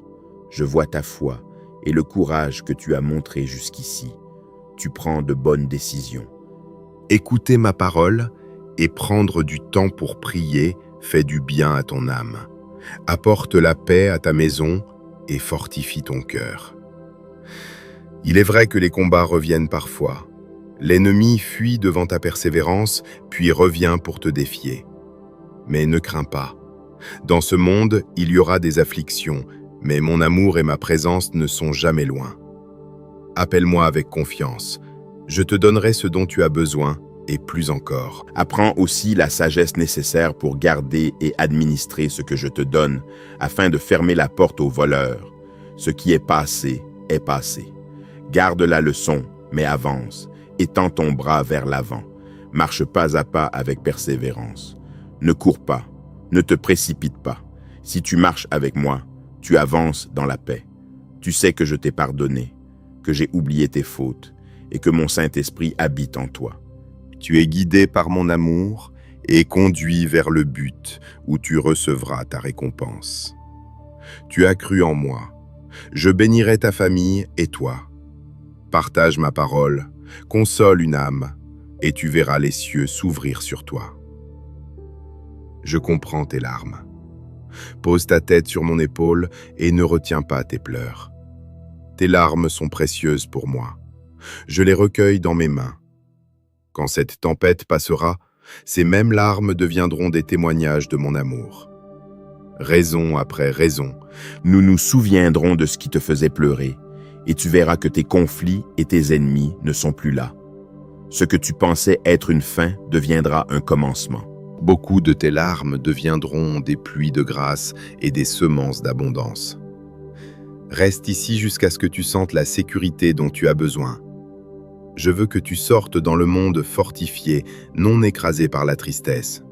Speaker 2: Je vois ta foi et le courage que tu as montré jusqu'ici. Tu prends de bonnes décisions.
Speaker 1: Écouter ma parole et prendre du temps pour prier fait du bien à ton âme. Apporte la paix à ta maison et fortifie ton cœur. Il est vrai que les combats reviennent parfois. L'ennemi fuit devant ta persévérance, puis revient pour te défier. Mais ne crains pas. Dans ce monde, il y aura des afflictions, mais mon amour et ma présence ne sont jamais loin. Appelle-moi avec confiance. Je te donnerai ce dont tu as besoin et plus encore.
Speaker 2: Apprends aussi la sagesse nécessaire pour garder et administrer ce que je te donne, afin de fermer la porte aux voleurs. Ce qui est passé est passé. Garde la leçon, mais avance, et tends ton bras vers l'avant. Marche pas à pas avec persévérance. Ne cours pas, ne te précipite pas. Si tu marches avec moi, tu avances dans la paix. Tu sais que je t'ai pardonné, que j'ai oublié tes fautes, et que mon Saint-Esprit habite en toi.
Speaker 1: Tu es guidé par mon amour et conduit vers le but où tu recevras ta récompense. Tu as cru en moi. Je bénirai ta famille et toi. Partage ma parole, console une âme, et tu verras les cieux s'ouvrir sur toi. Je comprends tes larmes. Pose ta tête sur mon épaule et ne retiens pas tes pleurs. Tes larmes sont précieuses pour moi. Je les recueille dans mes mains. Quand cette tempête passera, ces mêmes larmes deviendront des témoignages de mon amour. Raison après raison,
Speaker 2: nous nous souviendrons de ce qui te faisait pleurer, et tu verras que tes conflits et tes ennemis ne sont plus là. Ce que tu pensais être une fin deviendra un commencement.
Speaker 1: Beaucoup de tes larmes deviendront des pluies de grâce et des semences d'abondance. Reste ici jusqu'à ce que tu sentes la sécurité dont tu as besoin. Je veux que tu sortes dans le monde fortifié, non écrasé par la tristesse.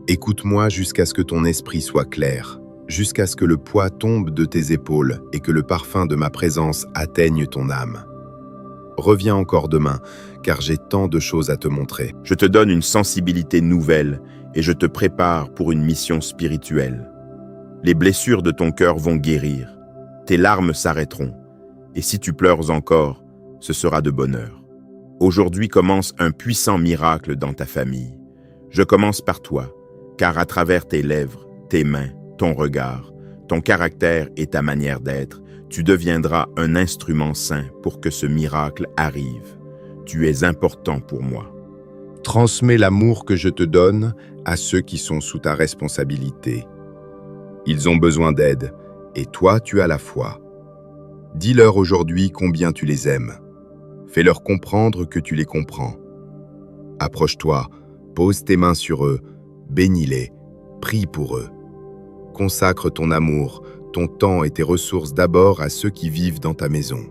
Speaker 1: Écoute-moi jusqu'à ce que ton esprit soit clair, jusqu'à ce que le poids tombe de tes épaules et que le parfum de ma présence atteigne ton âme. Reviens encore demain, car j'ai tant de choses à te montrer.
Speaker 2: Je te donne une sensibilité nouvelle et je te prépare pour une mission spirituelle. Les blessures de ton cœur vont guérir, tes larmes s'arrêteront, et si tu pleures encore, ce sera de bonheur. Aujourd'hui commence un puissant miracle dans ta famille. Je commence par toi, car à travers tes lèvres, tes mains, ton regard, ton caractère et ta manière d'être, tu deviendras un instrument saint pour que ce miracle arrive. Tu es important pour moi.
Speaker 1: Transmets l'amour que je te donne à ceux qui sont sous ta responsabilité. Ils ont besoin d'aide, et toi tu as la foi. Dis-leur aujourd'hui combien tu les aimes. Fais-leur comprendre que tu les comprends. Approche-toi, pose tes mains sur eux, bénis-les, prie pour eux. Consacre ton amour, ton temps et tes ressources d'abord à ceux qui vivent dans ta maison.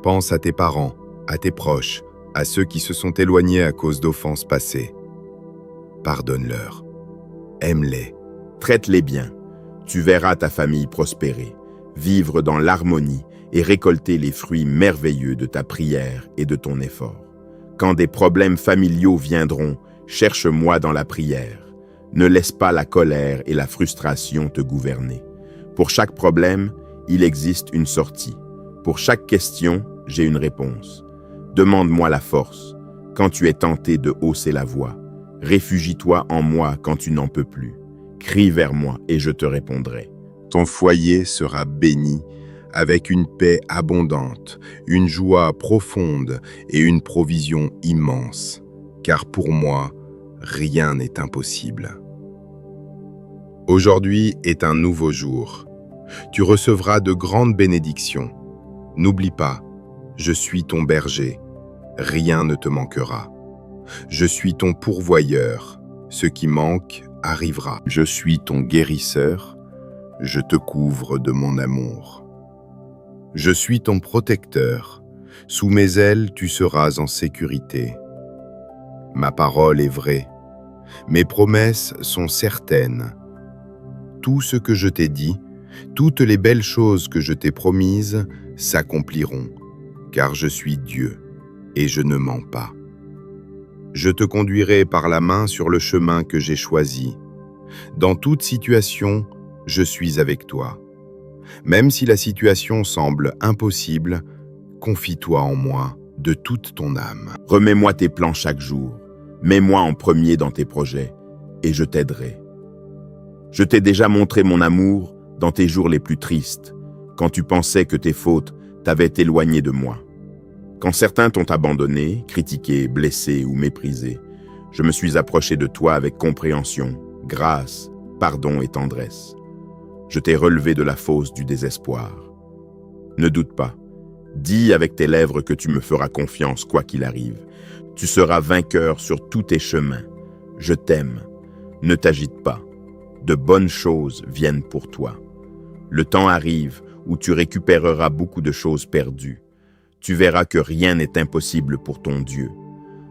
Speaker 1: Pense à tes parents, à tes proches, à ceux qui se sont éloignés à cause d'offenses passées. Pardonne-leur, aime-les.
Speaker 2: Traite-les bien. Tu verras ta famille prospérer, vivre dans l'harmonie et récolter les fruits merveilleux de ta prière et de ton effort. Quand des problèmes familiaux viendront, cherche-moi dans la prière. Ne laisse pas la colère et la frustration te gouverner. Pour chaque problème, il existe une sortie. Pour chaque question, j'ai une réponse. Demande-moi la force. Quand tu es tenté de hausser la voix, réfugie-toi en moi quand tu n'en peux plus. Crie vers moi et je te répondrai.
Speaker 1: Ton foyer sera béni avec une paix abondante, une joie profonde et une provision immense. Car pour moi, rien n'est impossible. Aujourd'hui est un nouveau jour. Tu recevras de grandes bénédictions. N'oublie pas, je suis ton berger. Rien ne te manquera. Je suis ton pourvoyeur. Ce qui manque arrivera. Je suis ton guérisseur. Je te couvre de mon amour. Je suis ton protecteur. Sous mes ailes, tu seras en sécurité. Ma parole est vraie. Mes promesses sont certaines. Tout ce que je t'ai dit, toutes les belles choses que je t'ai promises s'accompliront, car je suis Dieu et je ne mens pas. Je te conduirai par la main sur le chemin que j'ai choisi. Dans toute situation, je suis avec toi. Même si la situation semble impossible, confie-toi en moi de toute ton âme.
Speaker 2: Remets-moi tes plans chaque jour. Mets-moi en premier dans tes projets et je t'aiderai. Je t'ai déjà montré mon amour dans tes jours les plus tristes, quand tu pensais que tes fautes t'avaient éloigné de moi. Quand certains t'ont abandonné, critiqué, blessé ou méprisé, je me suis approché de toi avec compréhension, grâce, pardon et tendresse. Je t'ai relevé de la fosse du désespoir. Ne doute pas, Dis avec tes lèvres que tu me feras confiance quoi qu'il arrive. Tu seras vainqueur sur tous tes chemins. Je t'aime. Ne t'agite pas. De bonnes choses viennent pour toi. Le temps arrive où tu récupéreras beaucoup de choses perdues. Tu verras que rien n'est impossible pour ton Dieu.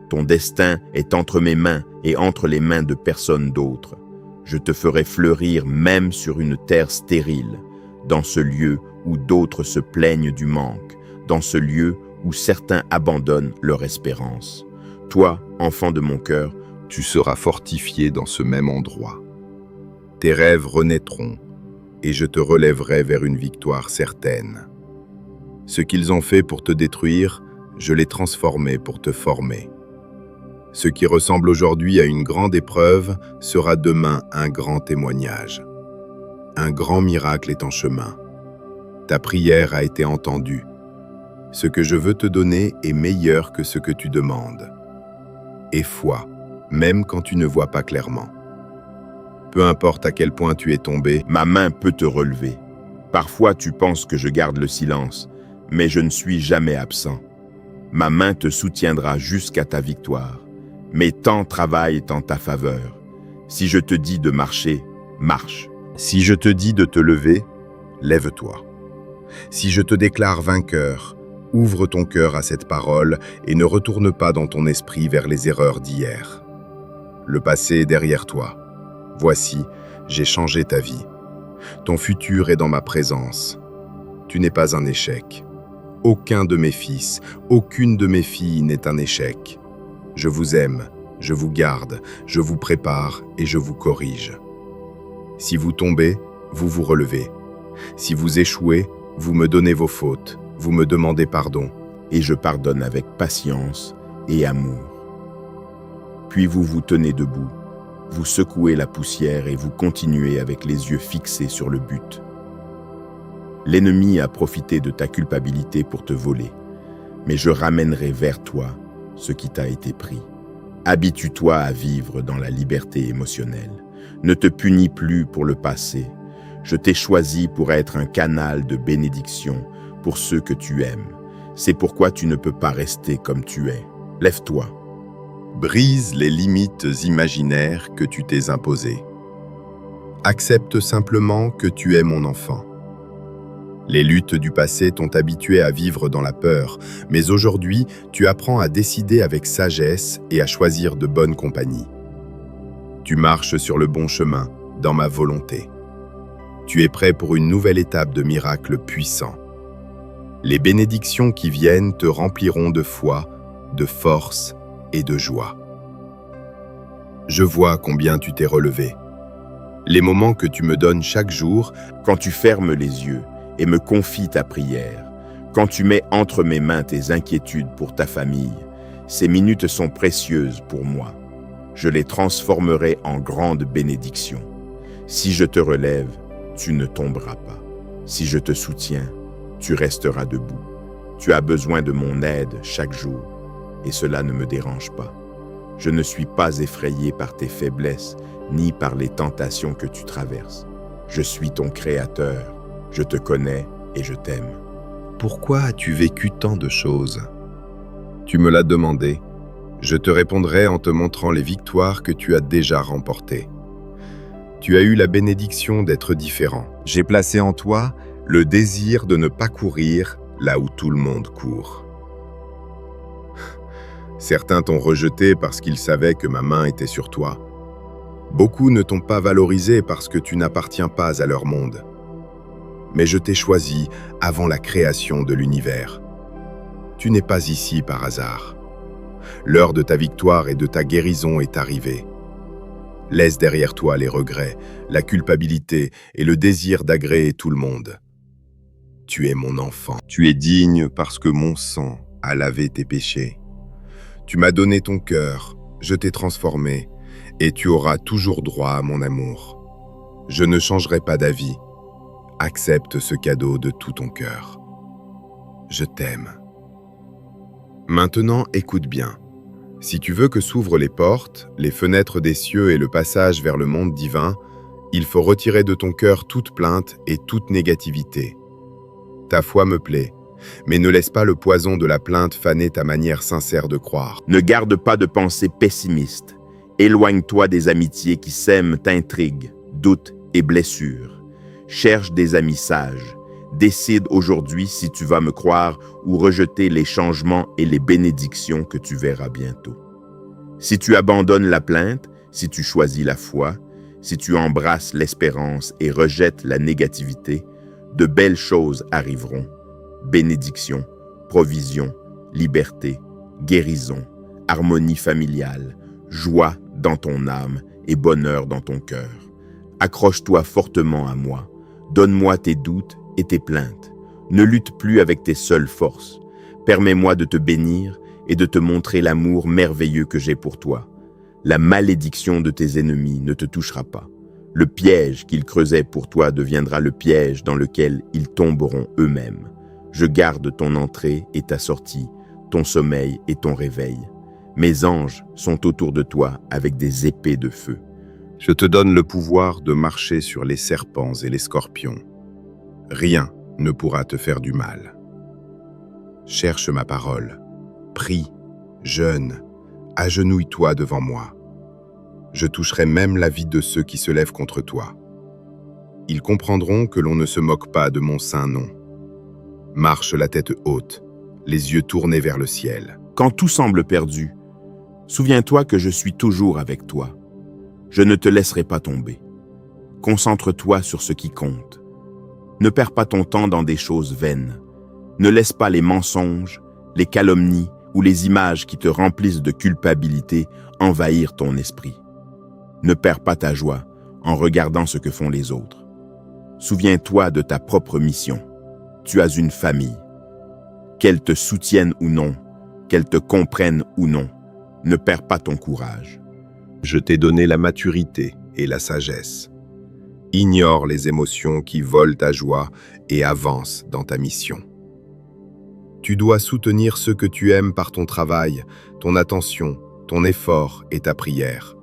Speaker 2: Ton destin est entre mes mains et entre les mains de personne d'autre. Je te ferai fleurir même sur une terre stérile, dans ce lieu où d'autres se plaignent du manque, dans ce lieu où certains abandonnent leur espérance. Toi, enfant de mon cœur,
Speaker 1: tu seras fortifié dans ce même endroit. Tes rêves renaîtront, et je te relèverai vers une victoire certaine. Ce qu'ils ont fait pour te détruire, je l'ai transformé pour te former. Ce qui ressemble aujourd'hui à une grande épreuve sera demain un grand témoignage. Un grand miracle est en chemin. Ta prière a été entendue. Ce que je veux te donner est meilleur que ce que tu demandes. Aie foi, même quand tu ne vois pas clairement. Peu importe à quel point tu es tombé,
Speaker 2: ma main peut te relever. Parfois tu penses que je garde le silence, mais je ne suis jamais absent. Ma main te soutiendra jusqu'à ta victoire. Mes temps travaillent en ta faveur. Si je te dis de marcher, marche.
Speaker 1: Si je te dis de te lever, lève-toi. Si je te déclare vainqueur, ouvre ton cœur à cette parole et ne retourne pas dans ton esprit vers les erreurs d'hier. Le passé est derrière toi. Voici, j'ai changé ta vie. Ton futur est dans ma présence. Tu n'es pas un échec. Aucun de mes fils, aucune de mes filles n'est un échec. Je vous aime, je vous garde, je vous prépare et je vous corrige. Si vous tombez, vous vous relevez. Si vous échouez, vous me donnez vos fautes, vous me demandez pardon.
Speaker 2: Et je pardonne avec patience et amour. Puis vous vous tenez debout, vous secouez la poussière et vous continuez avec les yeux fixés sur le but. L'ennemi a profité de ta culpabilité pour te voler, mais je ramènerai vers toi ce qui t'a été pris. Habitue-toi à vivre dans la liberté émotionnelle. Ne te punis plus pour le passé. Je t'ai choisi pour être un canal de bénédiction pour ceux que tu aimes. C'est pourquoi tu ne peux pas rester comme tu es. Lève-toi.
Speaker 1: Brise les limites imaginaires que tu t'es imposées. Accepte simplement que tu es mon enfant. Les luttes du passé t'ont habitué à vivre dans la peur, mais aujourd'hui, tu apprends à décider avec sagesse et à choisir de bonne compagnie. Tu marches sur le bon chemin, dans ma volonté. Tu es prêt pour une nouvelle étape de miracles puissants. Les bénédictions qui viennent te rempliront de foi, de force et de joie. Je vois combien tu t'es relevé. Les moments que tu me donnes chaque jour,
Speaker 2: quand tu fermes les yeux et me confies ta prière, quand tu mets entre mes mains tes inquiétudes pour ta famille, ces minutes sont précieuses pour moi. Je les transformerai en grandes bénédictions. Si je te relève, tu ne tomberas pas. Si je te soutiens, tu resteras debout. Tu as besoin de mon aide chaque jour, et cela ne me dérange pas. Je ne suis pas effrayé par tes faiblesses, ni par les tentations que tu traverses. Je suis ton Créateur, je te connais et je t'aime.
Speaker 1: Pourquoi as-tu vécu tant de choses? Tu me l'as demandé. Je te répondrai en te montrant les victoires que tu as déjà remportées. Tu as eu la bénédiction d'être différent. J'ai placé en toi le désir de ne pas courir là où tout le monde court. Certains t'ont rejeté parce qu'ils savaient que ma main était sur toi. Beaucoup ne t'ont pas valorisé parce que tu n'appartiens pas à leur monde. Mais je t'ai choisi avant la création de l'univers. Tu n'es pas ici par hasard. L'heure de ta victoire et de ta guérison est arrivée. Laisse derrière toi les regrets, la culpabilité et le désir d'agréer tout le monde. Tu es mon enfant. Tu es digne parce que mon sang a lavé tes péchés. Tu m'as donné ton cœur, je t'ai transformé, et tu auras toujours droit à mon amour. Je ne changerai pas d'avis. Accepte ce cadeau de tout ton cœur. Je t'aime. Maintenant, écoute bien. Si tu veux que s'ouvrent les portes, les fenêtres des cieux et le passage vers le monde divin, il faut retirer de ton cœur toute plainte et toute négativité. Ta foi me plaît, Mais ne laisse pas le poison de la plainte faner ta manière sincère de croire.
Speaker 2: Ne garde pas de pensées pessimistes. Éloigne-toi des amitiés qui sèment intrigues, doutes et blessures. Cherche des amis sages. Décide aujourd'hui si tu vas me croire ou rejeter les changements et les bénédictions que tu verras bientôt. Si tu abandonnes la plainte, si tu choisis la foi, si tu embrasses l'espérance et rejettes la négativité, de belles choses arriveront. Bénédiction, provision, liberté, guérison, harmonie familiale, joie dans ton âme et bonheur dans ton cœur. Accroche-toi fortement à moi. Donne-moi tes doutes et tes plaintes. Ne lutte plus avec tes seules forces. Permets-moi de te bénir et de te montrer l'amour merveilleux que j'ai pour toi. La malédiction de tes ennemis ne te touchera pas. Le piège qu'ils creusaient pour toi deviendra le piège dans lequel ils tomberont eux-mêmes. Je garde ton entrée et ta sortie, ton sommeil et ton réveil. Mes anges sont autour de toi avec des épées de feu.
Speaker 1: Je te donne le pouvoir de marcher sur les serpents et les scorpions. Rien ne pourra te faire du mal. Cherche ma parole. Prie, jeûne, agenouille-toi devant moi. Je toucherai même la vie de ceux qui se lèvent contre toi. Ils comprendront que l'on ne se moque pas de mon saint nom. Marche la tête haute, les yeux tournés vers le ciel.
Speaker 2: Quand tout semble perdu, souviens-toi que je suis toujours avec toi. Je ne te laisserai pas tomber. Concentre-toi sur ce qui compte. Ne perds pas ton temps dans des choses vaines. Ne laisse pas les mensonges, les calomnies ou les images qui te remplissent de culpabilité envahir ton esprit. Ne perds pas ta joie en regardant ce que font les autres. Souviens-toi de ta propre mission. Tu as une famille. Qu'elle te soutienne ou non, qu'elle te comprenne ou non, ne perds pas ton courage.
Speaker 1: Je t'ai donné la maturité et la sagesse. Ignore les émotions qui volent ta joie et avance dans ta mission. Tu dois soutenir ceux que tu aimes par ton travail, ton attention, ton effort et ta prière.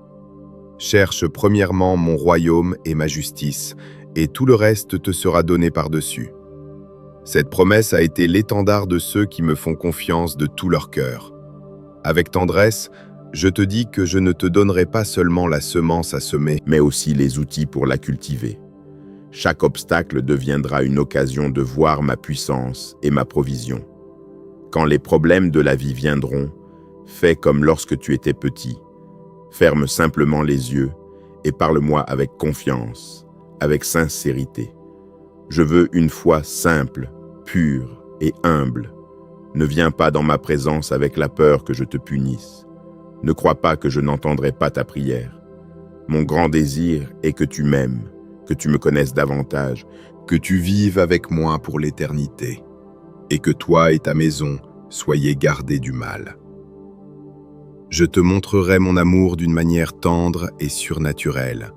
Speaker 1: Cherche premièrement mon royaume et ma justice, et tout le reste te sera donné par-dessus. Cette promesse a été l'étendard de ceux qui me font confiance de tout leur cœur. Avec tendresse, je te dis que je ne te donnerai pas seulement la semence à semer,
Speaker 2: mais aussi les outils pour la cultiver. Chaque obstacle deviendra une occasion de voir ma puissance et ma provision. Quand les problèmes de la vie viendront, fais comme lorsque tu étais petit. Ferme simplement les yeux et parle-moi avec confiance, avec sincérité. Je veux une foi simple, pure et humble. Ne viens pas dans ma présence avec la peur que je te punisse. Ne crois pas que je n'entendrai pas ta prière. Mon grand désir est que tu m'aimes, que tu me connaisses davantage,
Speaker 1: que tu vives avec moi pour l'éternité, et que toi et ta maison soyez gardés du mal. Je te montrerai mon amour d'une manière tendre et surnaturelle.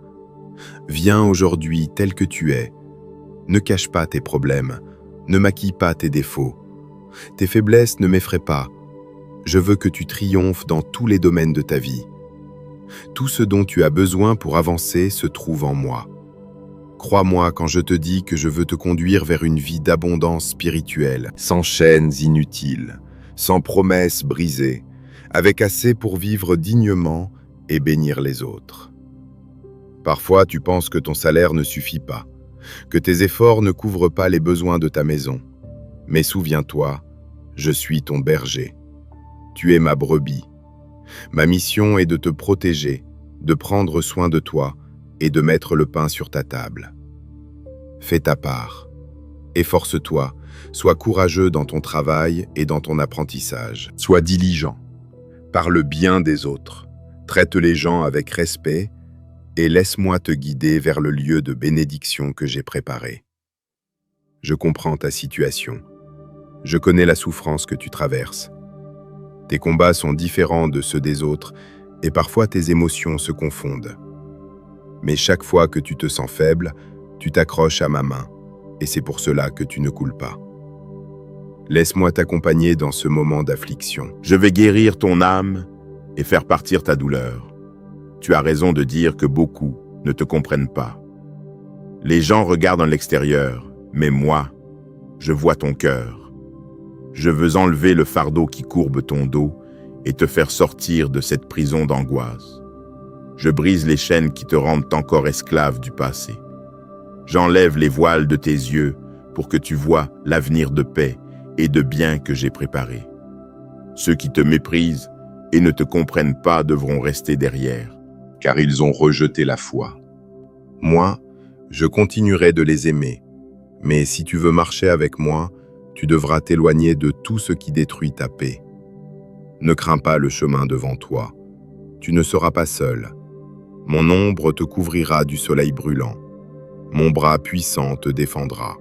Speaker 1: Viens aujourd'hui tel que tu es. Ne cache pas tes problèmes, ne maquille pas tes défauts. Tes faiblesses ne m'effraient pas. Je veux que tu triomphes dans tous les domaines de ta vie. Tout ce dont tu as besoin pour avancer se trouve en moi. Crois-moi quand je te dis que je veux te conduire vers une vie d'abondance spirituelle, sans chaînes inutiles, sans promesses brisées, avec assez pour vivre dignement et bénir les autres. Parfois, tu penses que ton salaire ne suffit pas, que tes efforts ne couvrent pas les besoins de ta maison. Mais souviens-toi, je suis ton berger. Tu es ma brebis. Ma mission est de te protéger, de prendre soin de toi et de mettre le pain sur ta table. Fais ta part. Efforce-toi, sois courageux dans ton travail et dans ton apprentissage. Sois diligent. Parle bien des autres. Traite les gens avec respect et laisse-moi te guider vers le lieu de bénédiction que j'ai préparé. Je comprends ta situation. Je connais la souffrance que tu traverses. Tes combats sont différents de ceux des autres et parfois tes émotions se confondent. Mais chaque fois que tu te sens faible, tu t'accroches à ma main et c'est pour cela que tu ne coules pas. Laisse-moi t'accompagner dans ce moment d'affliction.
Speaker 2: Je vais guérir ton âme et faire partir ta douleur. Tu as raison de dire que beaucoup ne te comprennent pas. Les gens regardent en l'extérieur, mais moi, je vois ton cœur. Je veux enlever le fardeau qui courbe ton dos et te faire sortir de cette prison d'angoisse. Je brise les chaînes qui te rendent encore esclave du passé. J'enlève les voiles de tes yeux pour que tu vois l'avenir de paix et de bien que j'ai préparé. Ceux qui te méprisent et ne te comprennent pas devront rester derrière.
Speaker 1: Car ils ont rejeté la foi. Moi, je continuerai de les aimer, mais si tu veux marcher avec moi, tu devras t'éloigner de tout ce qui détruit ta paix. Ne crains pas le chemin devant toi. Tu ne seras pas seul. Mon ombre te couvrira du soleil brûlant. Mon bras puissant te défendra.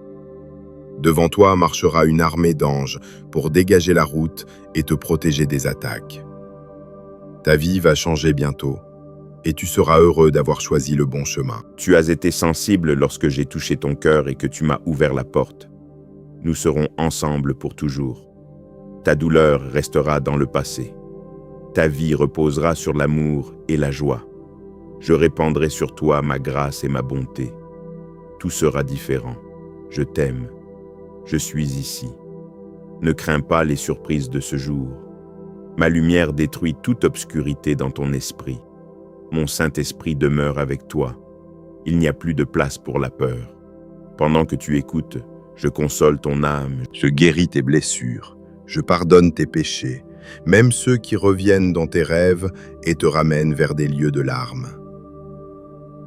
Speaker 1: Devant toi marchera une armée d'anges pour dégager la route et te protéger des attaques. Ta vie va changer bientôt, et tu seras heureux d'avoir choisi le bon chemin.
Speaker 2: Tu as été sensible lorsque j'ai touché ton cœur et que tu m'as ouvert la porte. Nous serons ensemble pour toujours. Ta douleur restera dans le passé. Ta vie reposera sur l'amour et la joie. Je répandrai sur toi ma grâce et ma bonté. Tout sera différent. Je t'aime. Je suis ici. Ne crains pas les surprises de ce jour. Ma lumière détruit toute obscurité dans ton esprit. Mon Saint-Esprit demeure avec toi. Il n'y a plus de place pour la peur. Pendant que tu écoutes, je console ton âme.
Speaker 1: Je guéris tes blessures, je pardonne tes péchés, même ceux qui reviennent dans tes rêves et te ramènent vers des lieux de larmes.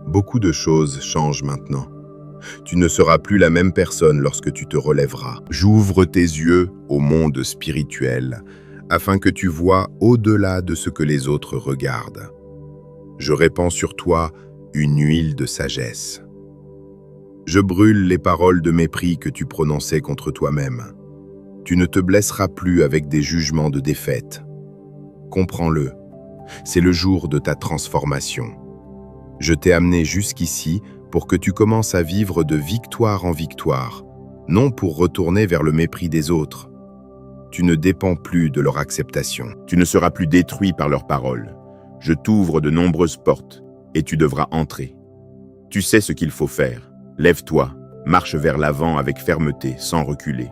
Speaker 1: Beaucoup de choses changent maintenant. Tu ne seras plus la même personne lorsque tu te relèveras. J'ouvre tes yeux au monde spirituel, afin que tu vois au-delà de ce que les autres regardent. Je répands sur toi une huile de sagesse. Je brûle les paroles de mépris que tu prononçais contre toi-même. Tu ne te blesseras plus avec des jugements de défaite. Comprends-le, c'est le jour de ta transformation. Je t'ai amené jusqu'ici pour que tu commences à vivre de victoire en victoire, non pour retourner vers le mépris des autres. Tu ne dépends plus de leur acceptation.
Speaker 2: Tu ne seras plus détruit par leurs paroles. Je t'ouvre de nombreuses portes et tu devras entrer. Tu sais ce qu'il faut faire. Lève-toi, marche vers l'avant avec fermeté, sans reculer.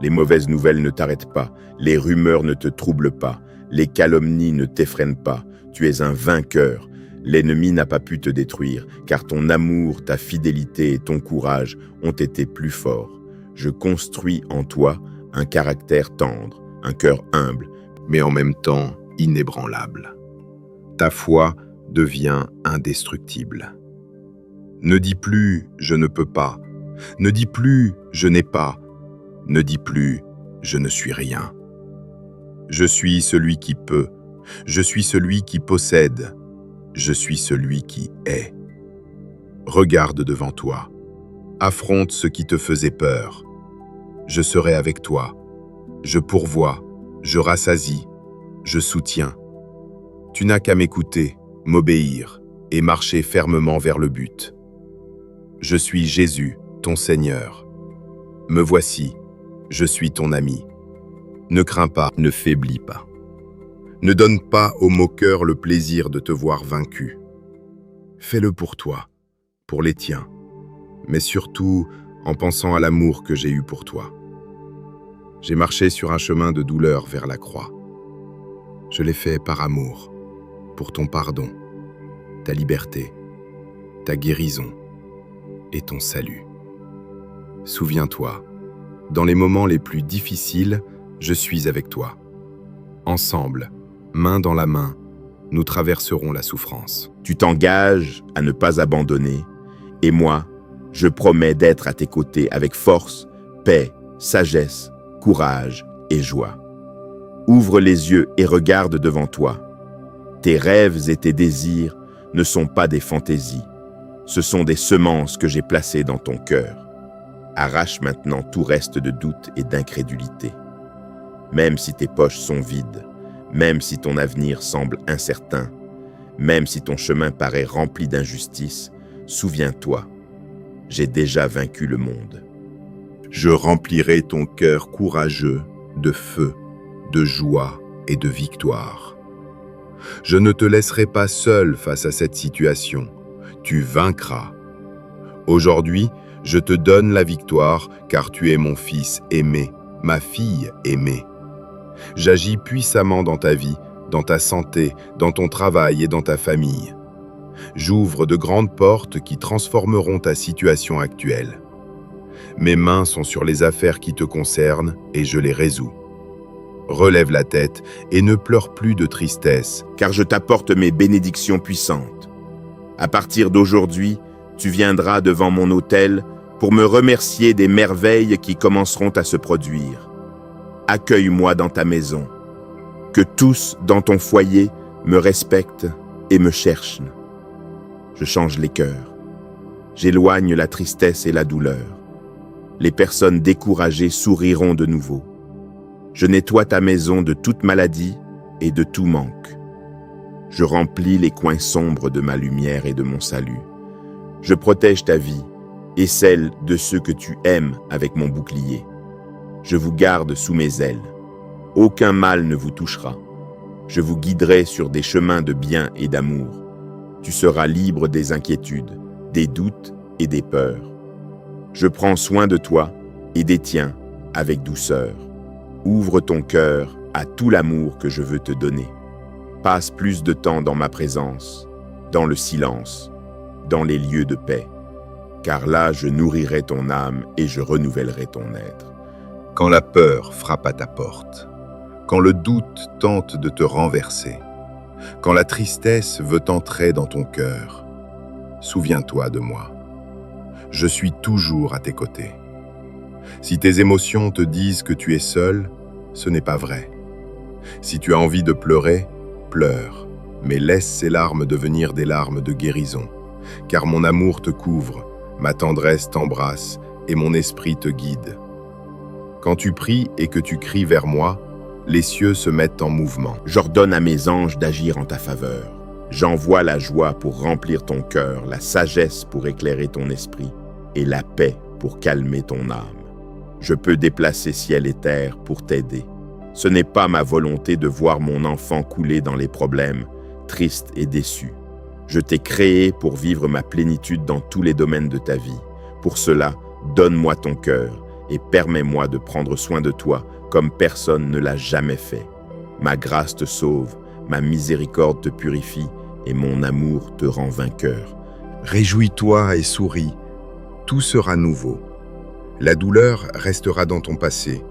Speaker 2: Les mauvaises nouvelles ne t'arrêtent pas, les rumeurs ne te troublent pas, les calomnies ne t'effreinent pas. Tu es un vainqueur. L'ennemi n'a pas pu te détruire, car ton amour, ta fidélité et ton courage ont été plus forts. Je construis en toi un caractère tendre, un cœur humble,
Speaker 1: mais en même temps inébranlable. Ta foi devient indestructible. Ne dis plus « je ne peux pas », ne dis plus « je n'ai pas », ne dis plus « je ne suis rien ». Je suis celui qui peut, je suis celui qui possède, je suis celui qui est. Regarde devant toi, affronte ce qui te faisait peur. Je serai avec toi, je pourvois, je rassasie, je soutiens. Tu n'as qu'à m'écouter, m'obéir et marcher fermement vers le but. Je suis Jésus, ton Seigneur. Me voici, je suis ton ami. Ne crains pas, ne faiblis pas. Ne donne pas au moqueur le plaisir de te voir vaincu. Fais-le pour toi, pour les tiens, mais surtout en pensant à l'amour que j'ai eu pour toi. J'ai marché sur un chemin de douleur vers la croix. Je l'ai fait par amour, pour ton pardon, ta liberté, ta guérison et ton salut. Souviens-toi, dans les moments les plus difficiles, je suis avec toi. Ensemble, main dans la main, nous traverserons la souffrance.
Speaker 2: Tu t'engages à ne pas abandonner, et moi, je promets d'être à tes côtés avec force, paix, sagesse, courage et joie. Ouvre les yeux et regarde devant toi. Tes rêves et tes désirs ne sont pas des fantaisies. Ce sont des semences que j'ai placées dans ton cœur. Arrache maintenant tout reste de doute et d'incrédulité. Même si tes poches sont vides, même si ton avenir semble incertain, même si ton chemin paraît rempli d'injustice, souviens-toi, j'ai déjà vaincu le monde.
Speaker 1: Je remplirai ton cœur courageux de feu, de joie et de victoire. Je ne te laisserai pas seul face à cette situation. Tu vaincras. Aujourd'hui, je te donne la victoire car tu es mon fils aimé, ma fille aimée. J'agis puissamment dans ta vie, dans ta santé, dans ton travail et dans ta famille. J'ouvre de grandes portes qui transformeront ta situation actuelle. Mes mains sont sur les affaires qui te concernent et je les résous. Relève la tête et ne pleure plus de tristesse,
Speaker 2: car je t'apporte mes bénédictions puissantes. À partir d'aujourd'hui, tu viendras devant mon autel pour me remercier des merveilles qui commenceront à se produire. Accueille-moi dans ta maison. Que tous dans ton foyer me respectent et me cherchent. Je change les cœurs. J'éloigne la tristesse et la douleur. Les personnes découragées souriront de nouveau. Je nettoie ta maison de toute maladie et de tout manque. Je remplis les coins sombres de ma lumière et de mon salut. Je protège ta vie et celle de ceux que tu aimes avec mon bouclier. Je vous garde sous mes ailes. Aucun mal ne vous touchera. Je vous guiderai sur des chemins de bien et d'amour. Tu seras libre des inquiétudes, des doutes et des peurs. Je prends soin de toi et des tiens avec douceur. Ouvre ton cœur à tout l'amour que je veux te donner. Passe plus de temps dans ma présence, dans le silence, dans les lieux de paix, car là je nourrirai ton âme et je renouvellerai ton être.
Speaker 1: quand la peur frappe à ta porte, quand le doute tente de te renverser, quand la tristesse veut entrer dans ton cœur, souviens-toi de moi. Je suis toujours à tes côtés. Si tes émotions te disent que tu es seul, ce n'est pas vrai. Si tu as envie de pleurer, pleure, mais laisse ces larmes devenir des larmes de guérison, car mon amour te couvre, ma tendresse t'embrasse et mon esprit te guide. Quand tu pries et que tu cries vers moi, les cieux se mettent en mouvement.
Speaker 2: J'ordonne à mes anges d'agir en ta faveur. J'envoie la joie pour remplir ton cœur, la sagesse pour éclairer ton esprit et la paix pour calmer ton âme. Je peux déplacer ciel et terre pour t'aider. Ce n'est pas ma volonté de voir mon enfant couler dans les problèmes, triste et déçu. Je t'ai créé pour vivre ma plénitude dans tous les domaines de ta vie. Pour cela, donne-moi ton cœur et permets-moi de prendre soin de toi comme personne ne l'a jamais fait. Ma grâce te sauve, ma miséricorde te purifie et mon amour te rend vainqueur.
Speaker 1: Réjouis-toi et souris, tout sera nouveau. La douleur restera dans ton passé.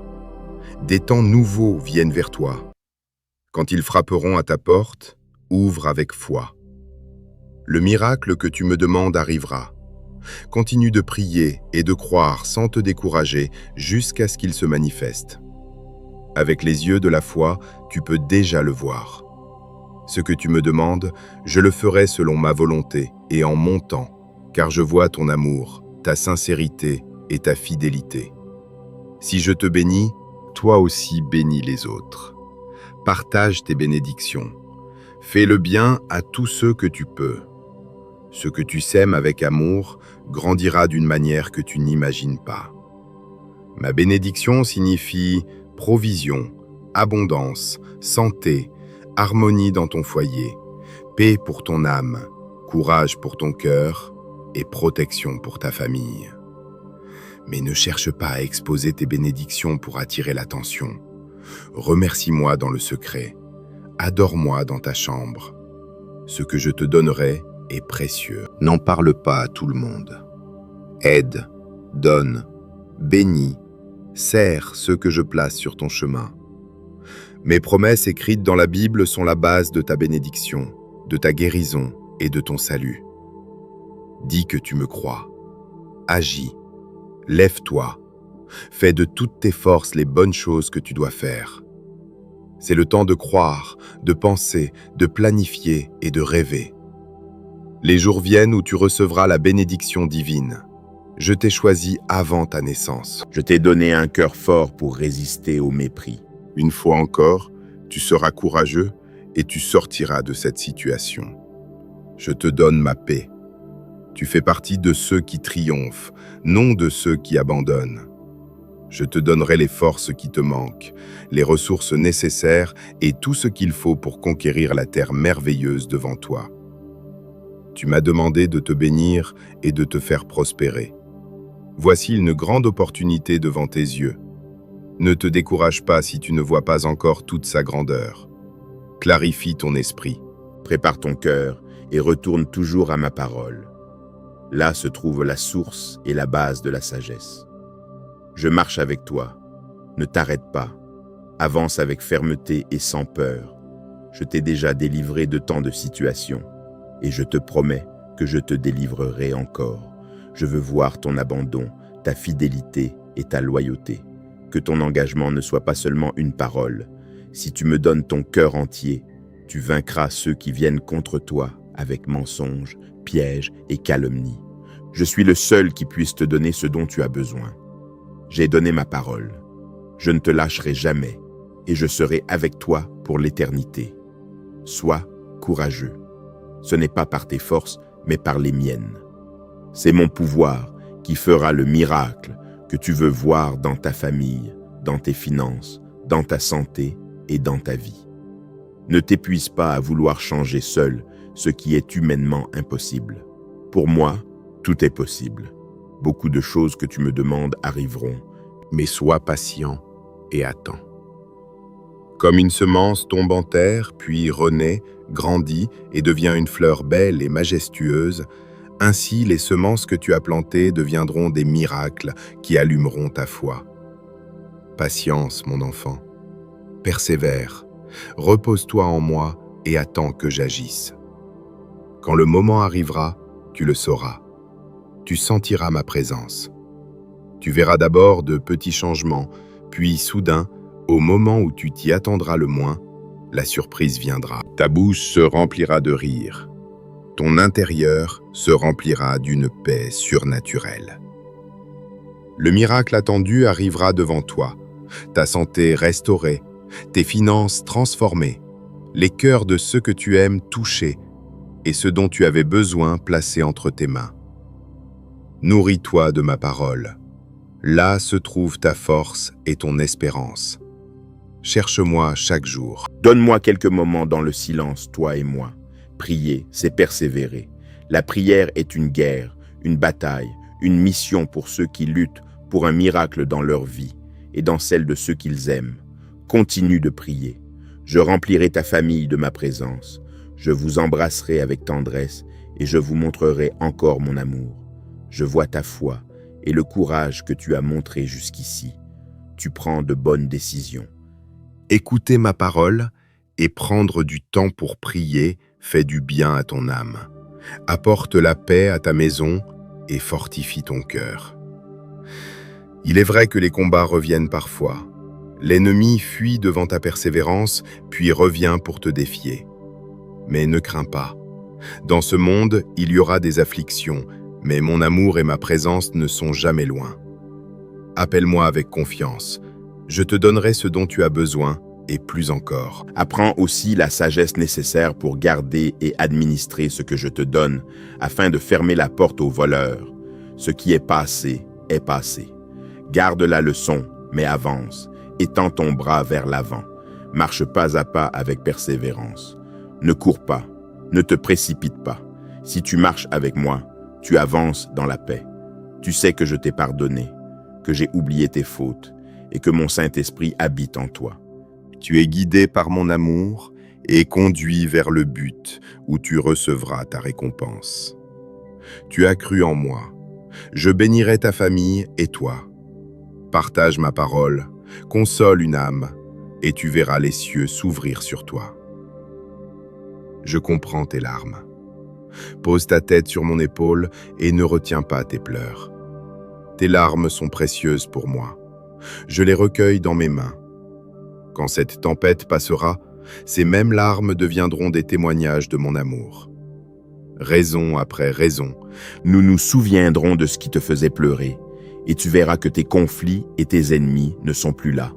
Speaker 1: Des temps nouveaux viennent vers toi. Quand ils frapperont à ta porte, ouvre avec foi. Le miracle que tu me demandes arrivera. Continue de prier et de croire sans te décourager jusqu'à ce qu'il se manifeste. Avec les yeux de la foi, tu peux déjà le voir. Ce que tu me demandes, je le ferai selon ma volonté et en mon temps, car je vois ton amour, ta sincérité et ta fidélité. Si je te bénis, toi aussi bénis les autres. Partage tes bénédictions. Fais le bien à tous ceux que tu peux. Ce que tu sèmes avec amour grandira d'une manière que tu n'imagines pas. Ma bénédiction signifie provision, abondance, santé, harmonie dans ton foyer, paix pour ton âme, courage pour ton cœur et protection pour ta famille. Mais ne cherche pas à exposer tes bénédictions pour attirer l'attention. Remercie-moi dans le secret. Adore-moi dans ta chambre. Ce que je te donnerai est précieux. N'en parle pas à tout le monde. Aide, donne, bénis, sers ceux que je place sur ton chemin. Mes promesses écrites dans la Bible sont la base de ta bénédiction, de ta guérison et de ton salut. Dis que tu me crois. Agis. Lève-toi. Fais de toutes tes forces les bonnes choses que tu dois faire. C'est le temps de croire, de penser, de planifier et de rêver. Les jours viennent où tu recevras la bénédiction divine. Je t'ai choisi avant ta naissance.
Speaker 2: Je t'ai donné un cœur fort pour résister au mépris.
Speaker 1: Une fois encore, tu seras courageux et tu sortiras de cette situation. Je te donne ma paix. Tu fais partie de ceux qui triomphent, non de ceux qui abandonnent. Je te donnerai les forces qui te manquent, les ressources nécessaires et tout ce qu'il faut pour conquérir la terre merveilleuse devant toi. Tu m'as demandé de te bénir et de te faire prospérer. Voici une grande opportunité devant tes yeux. Ne te décourage pas si tu ne vois pas encore toute sa grandeur. Clarifie ton esprit.
Speaker 2: Prépare ton cœur et retourne toujours à ma parole. Là se trouve la source et la base de la sagesse. Je marche avec toi. Ne t'arrête pas. Avance avec fermeté et sans peur. Je t'ai déjà délivré de tant de situations, et je te promets que je te délivrerai encore. Je veux voir ton abandon, ta fidélité et ta loyauté. Que ton engagement ne soit pas seulement une parole. Si tu me donnes ton cœur entier, tu vaincras ceux qui viennent contre toi avec mensonges, pièges et calomnies. Je suis le seul qui puisse te donner ce dont tu as besoin. J'ai donné ma parole. Je ne te lâcherai jamais, et je serai avec toi pour l'éternité. Sois courageux. Ce n'est pas par tes forces, mais par les miennes. C'est mon pouvoir qui fera le miracle que tu veux voir dans ta famille, dans tes finances, dans ta santé et dans ta vie. Ne t'épuise pas à vouloir changer seul ce qui est humainement impossible. Pour moi, tout est possible. Beaucoup de choses que tu me demandes arriveront.
Speaker 1: Mais sois patient et attends. Comme une semence tombe en terre, puis renaît, grandit et devient une fleur belle et majestueuse, ainsi les semences que tu as plantées deviendront des miracles qui allumeront ta foi. Patience, mon enfant. Persévère. Repose-toi en moi et attends que j'agisse. Quand le moment arrivera, tu le sauras. Tu sentiras ma présence. Tu verras d'abord de petits changements, puis soudain, au moment où tu t'y attendras le moins, la surprise viendra. Ta bouche se remplira de rire. Ton intérieur se remplira d'une paix surnaturelle. Le miracle attendu arrivera devant toi. Ta santé restaurée, tes finances transformées, les cœurs de ceux que tu aimes touchés et ce dont tu avais besoin placés entre tes mains. Nourris-toi de ma parole. Là se trouve ta force et ton espérance. Cherche-moi chaque jour.
Speaker 2: Donne-moi quelques moments dans le silence, toi et moi. Prier, c'est persévérer. La prière est une guerre, une bataille, une mission pour ceux qui luttent pour un miracle dans leur vie et dans celle de ceux qu'ils aiment. Continue de prier. Je remplirai ta famille de ma présence. Je vous embrasserai avec tendresse et je vous montrerai encore mon amour. Je vois ta foi et le courage que tu as montré jusqu'ici. Tu prends de bonnes décisions.
Speaker 1: Écouter ma parole et prendre du temps pour prier fait du bien à ton âme. Apporte la paix à ta maison et fortifie ton cœur. Il est vrai que les combats reviennent parfois. L'ennemi fuit devant ta persévérance, puis revient pour te défier. Mais ne crains pas. Dans ce monde, il y aura des afflictions, mais mon amour et ma présence ne sont jamais loin. Appelle-moi avec confiance. Je te donnerai ce dont tu as besoin, et plus encore.
Speaker 2: Apprends aussi la sagesse nécessaire pour garder et administrer ce que je te donne, afin de fermer la porte aux voleurs. Ce qui est passé est passé. Garde la leçon, mais avance. Étends ton bras vers l'avant. Marche pas à pas avec persévérance. Ne cours pas, ne te précipite pas. Si tu marches avec moi, tu avances dans la paix. Tu sais que je t'ai pardonné, que j'ai oublié tes fautes et que mon Saint-Esprit habite en toi.
Speaker 1: Tu es guidé par mon amour et conduit vers le but où tu recevras ta récompense. Tu as cru en moi. Je bénirai ta famille et toi. Partage ma parole, console une âme et tu verras les cieux s'ouvrir sur toi. Je comprends tes larmes. Pose ta tête sur mon épaule et ne retiens pas tes pleurs. Tes larmes sont précieuses pour moi. Je les recueille dans mes mains. Quand cette tempête passera, ces mêmes larmes deviendront des témoignages de mon amour. Raison après raison,
Speaker 2: nous nous souviendrons de ce qui te faisait pleurer, et tu verras que tes conflits et tes ennemis ne sont plus là.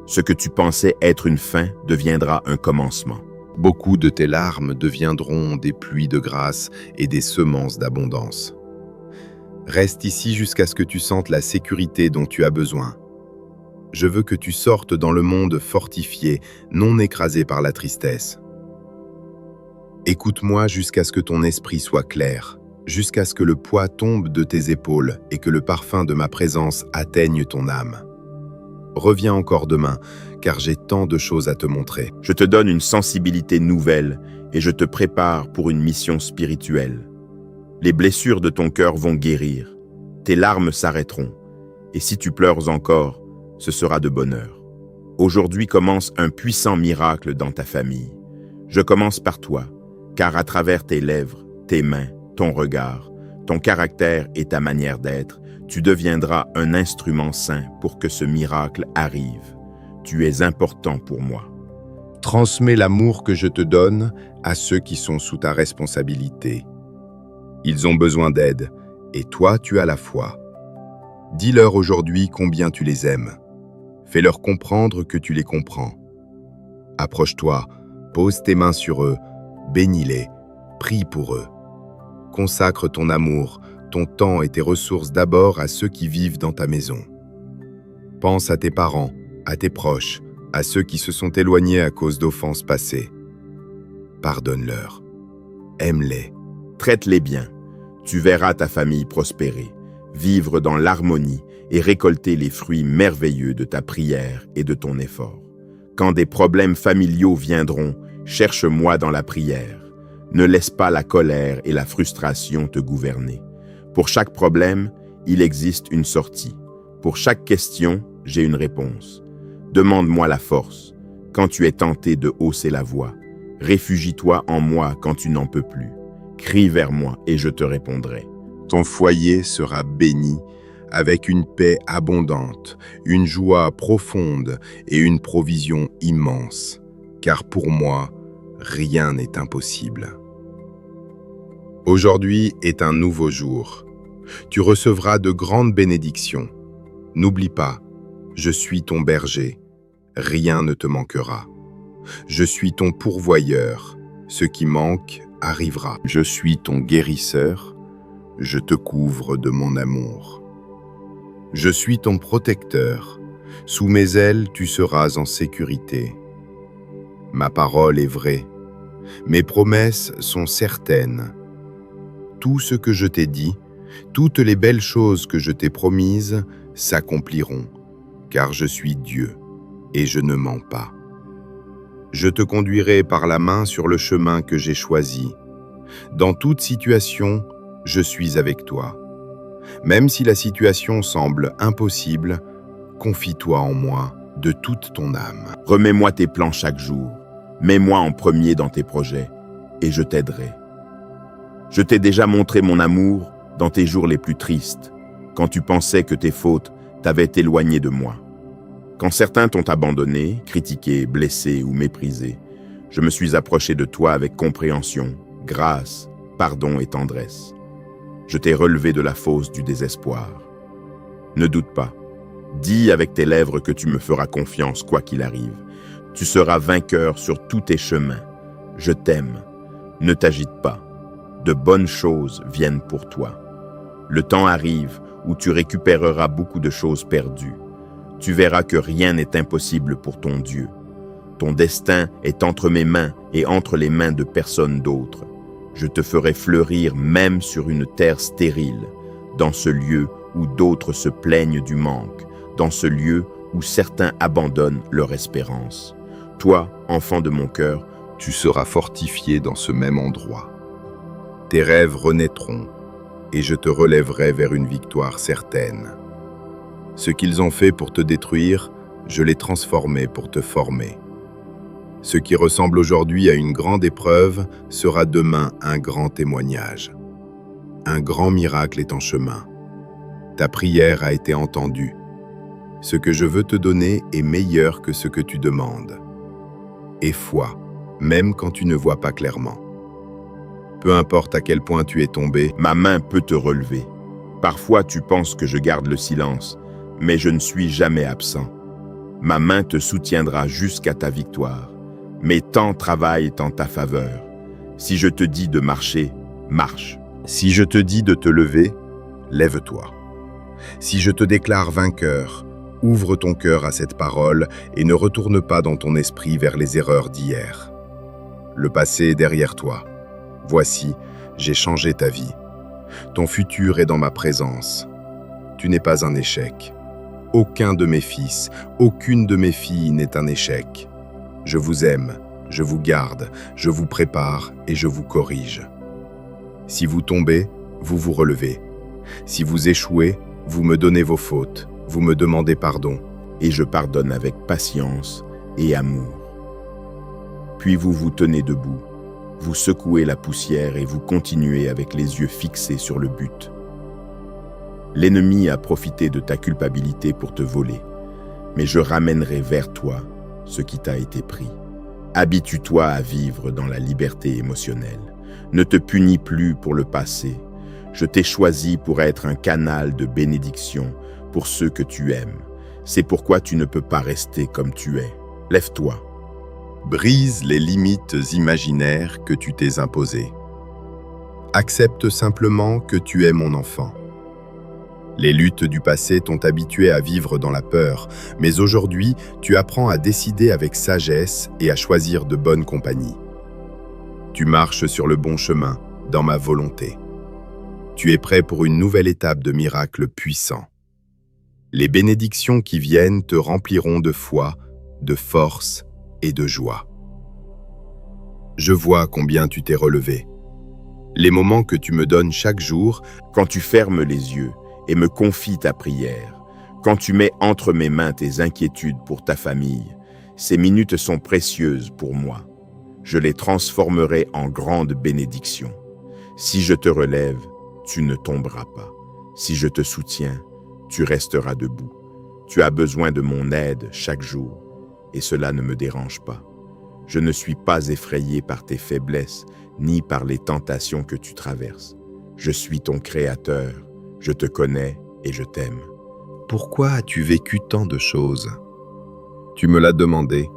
Speaker 2: Ce que tu pensais être une fin deviendra un commencement.
Speaker 1: Beaucoup de tes larmes deviendront des pluies de grâce et des semences d'abondance. Reste ici jusqu'à ce que tu sentes la sécurité dont tu as besoin. Je veux que tu sortes dans le monde fortifié, non écrasé par la tristesse. Écoute-moi jusqu'à ce que ton esprit soit clair, jusqu'à ce que le poids tombe de tes épaules et que le parfum de ma présence atteigne ton âme. reviens encore demain, car j'ai tant de choses à te montrer.
Speaker 2: Je te donne une sensibilité nouvelle et je te prépare pour une mission spirituelle. Les blessures de ton cœur vont guérir, tes larmes s'arrêteront, et si tu pleures encore, ce sera de bonheur. Aujourd'hui commence un puissant miracle dans ta famille. Je commence par toi, car à travers tes lèvres, tes mains, ton regard, ton caractère et ta manière d'être, tu deviendras un instrument saint pour que ce miracle arrive. Tu es important pour moi.
Speaker 1: Transmets l'amour que je te donne à ceux qui sont sous ta responsabilité. Ils ont besoin d'aide, et toi, tu as la foi. Dis-leur aujourd'hui combien tu les aimes. Fais-leur comprendre que tu les comprends. Approche-toi, pose tes mains sur eux, bénis-les, prie pour eux. Consacre ton amour, ton temps et tes ressources d'abord à ceux qui vivent dans ta maison. Pense à tes parents, à tes proches, à ceux qui se sont éloignés à cause d'offenses passées. Pardonne-leur. Aime-les.
Speaker 2: Traite-les bien. Tu verras ta famille prospérer, vivre dans l'harmonie et récolter les fruits merveilleux de ta prière et de ton effort. Quand des problèmes familiaux viendront, cherche-moi dans la prière. Ne laisse pas la colère et la frustration te gouverner. Pour chaque problème, il existe une sortie. Pour chaque question, j'ai une réponse. Demande-moi la force. Quand tu es tenté de hausser la voix, réfugie-toi en moi quand tu n'en peux plus. Crie vers moi et je te répondrai.
Speaker 1: Ton foyer sera béni avec une paix abondante, une joie profonde et une provision immense, car pour moi, rien n'est impossible. Aujourd'hui est un nouveau jour. Tu recevras de grandes bénédictions. N'oublie pas, je suis ton berger, rien ne te manquera. Je suis ton pourvoyeur, ce qui manque arrivera. Je suis ton guérisseur, je te couvre de mon amour. Je suis ton protecteur, sous mes ailes tu seras en sécurité. Ma parole est vraie, mes promesses sont certaines. Tout ce que je t'ai dit, toutes les belles choses que je t'ai promises s'accompliront, car je suis Dieu et je ne mens pas. Je te conduirai par la main sur le chemin que j'ai choisi. Dans toute situation, je suis avec toi. Même si la situation semble impossible, confie-toi en moi de toute ton âme.
Speaker 2: Remets-moi tes plans chaque jour. Mets-moi en premier dans tes projets et je t'aiderai. Je t'ai déjà montré mon amour dans tes jours les plus tristes, quand tu pensais que tes fautes t'avaient éloigné de moi. Quand certains t'ont abandonné, critiqué, blessé ou méprisé, je me suis approché de toi avec compréhension, grâce, pardon et tendresse. Je t'ai relevé de la fosse du désespoir. Ne doute pas. Dis avec tes lèvres que tu me feras confiance quoi qu'il arrive. Tu seras vainqueur sur tous tes chemins. Je t'aime. Ne t'agite pas. De bonnes choses viennent pour toi. Le temps arrive où tu récupéreras beaucoup de choses perdues. Tu verras que rien n'est impossible pour ton Dieu. Ton destin est entre mes mains et entre les mains de personne d'autre. Je te ferai fleurir même sur une terre stérile, dans ce lieu où d'autres se plaignent du manque, dans ce lieu où certains abandonnent leur espérance. Toi, enfant de mon cœur,
Speaker 1: tu seras fortifié dans ce même endroit. Tes rêves renaîtront, et je te relèverai vers une victoire certaine. Ce qu'ils ont fait pour te détruire, je l'ai transformé pour te former. Ce qui ressemble aujourd'hui à une grande épreuve sera demain un grand témoignage. Un grand miracle est en chemin. Ta prière a été entendue. Ce que je veux te donner est meilleur que ce que tu demandes. Aie foi, même quand tu ne vois pas clairement. Peu importe à quel point tu es tombé,
Speaker 2: ma main peut te relever. Parfois tu penses que je garde le silence, mais je ne suis jamais absent. Ma main te soutiendra jusqu'à ta victoire. Mes temps travaillent en ta faveur. Si je te dis de marcher, marche.
Speaker 1: Si je te dis de te lever, lève-toi. Si je te déclare vainqueur, ouvre ton cœur à cette parole et ne retourne pas dans ton esprit vers les erreurs d'hier. Le passé est derrière toi. Voici, j'ai changé ta vie. Ton futur est dans ma présence. Tu n'es pas un échec. Aucun de mes fils, aucune de mes filles n'est un échec. Je vous aime, je vous garde, je vous prépare et je vous corrige. Si vous tombez, vous vous relevez. Si vous échouez, vous me donnez vos fautes, vous me demandez pardon.
Speaker 2: Et je pardonne avec patience et amour. Puis vous vous tenez debout, vous secouez la poussière et vous continuez avec les yeux fixés sur le but. L'ennemi a profité de ta culpabilité pour te voler, mais je ramènerai vers toi ce qui t'a été pris. Habitue-toi à vivre dans la liberté émotionnelle. Ne te punis plus pour le passé. Je t'ai choisi pour être un canal de bénédiction pour ceux que tu aimes. C'est pourquoi tu ne peux pas rester comme tu es. Lève-toi.
Speaker 1: Brise les limites imaginaires que tu t'es imposées. Accepte simplement que tu es mon enfant. Les luttes du passé t'ont habitué à vivre dans la peur, mais aujourd'hui, tu apprends à décider avec sagesse et à choisir de bonne compagnie. Tu marches sur le bon chemin, dans ma volonté. Tu es prêt pour une nouvelle étape de miracles puissants. Les bénédictions qui viennent te rempliront de foi, de force et de joie. Je vois combien tu t'es relevé. Les moments que tu me donnes chaque jour,
Speaker 2: quand tu fermes les yeux et me confies ta prière, quand tu mets entre mes mains tes inquiétudes pour ta famille, ces minutes sont précieuses pour moi. Je les transformerai en grandes bénédictions. Si je te relève, tu ne tomberas pas. Si je te soutiens, tu resteras debout. Tu as besoin de mon aide chaque jour, et cela ne me dérange pas. Je ne suis pas effrayé par tes faiblesses, ni par les tentations que tu traverses. Je suis ton Créateur, je te connais et je t'aime.
Speaker 1: Pourquoi as-tu vécu tant de choses? Tu me l'as demandé.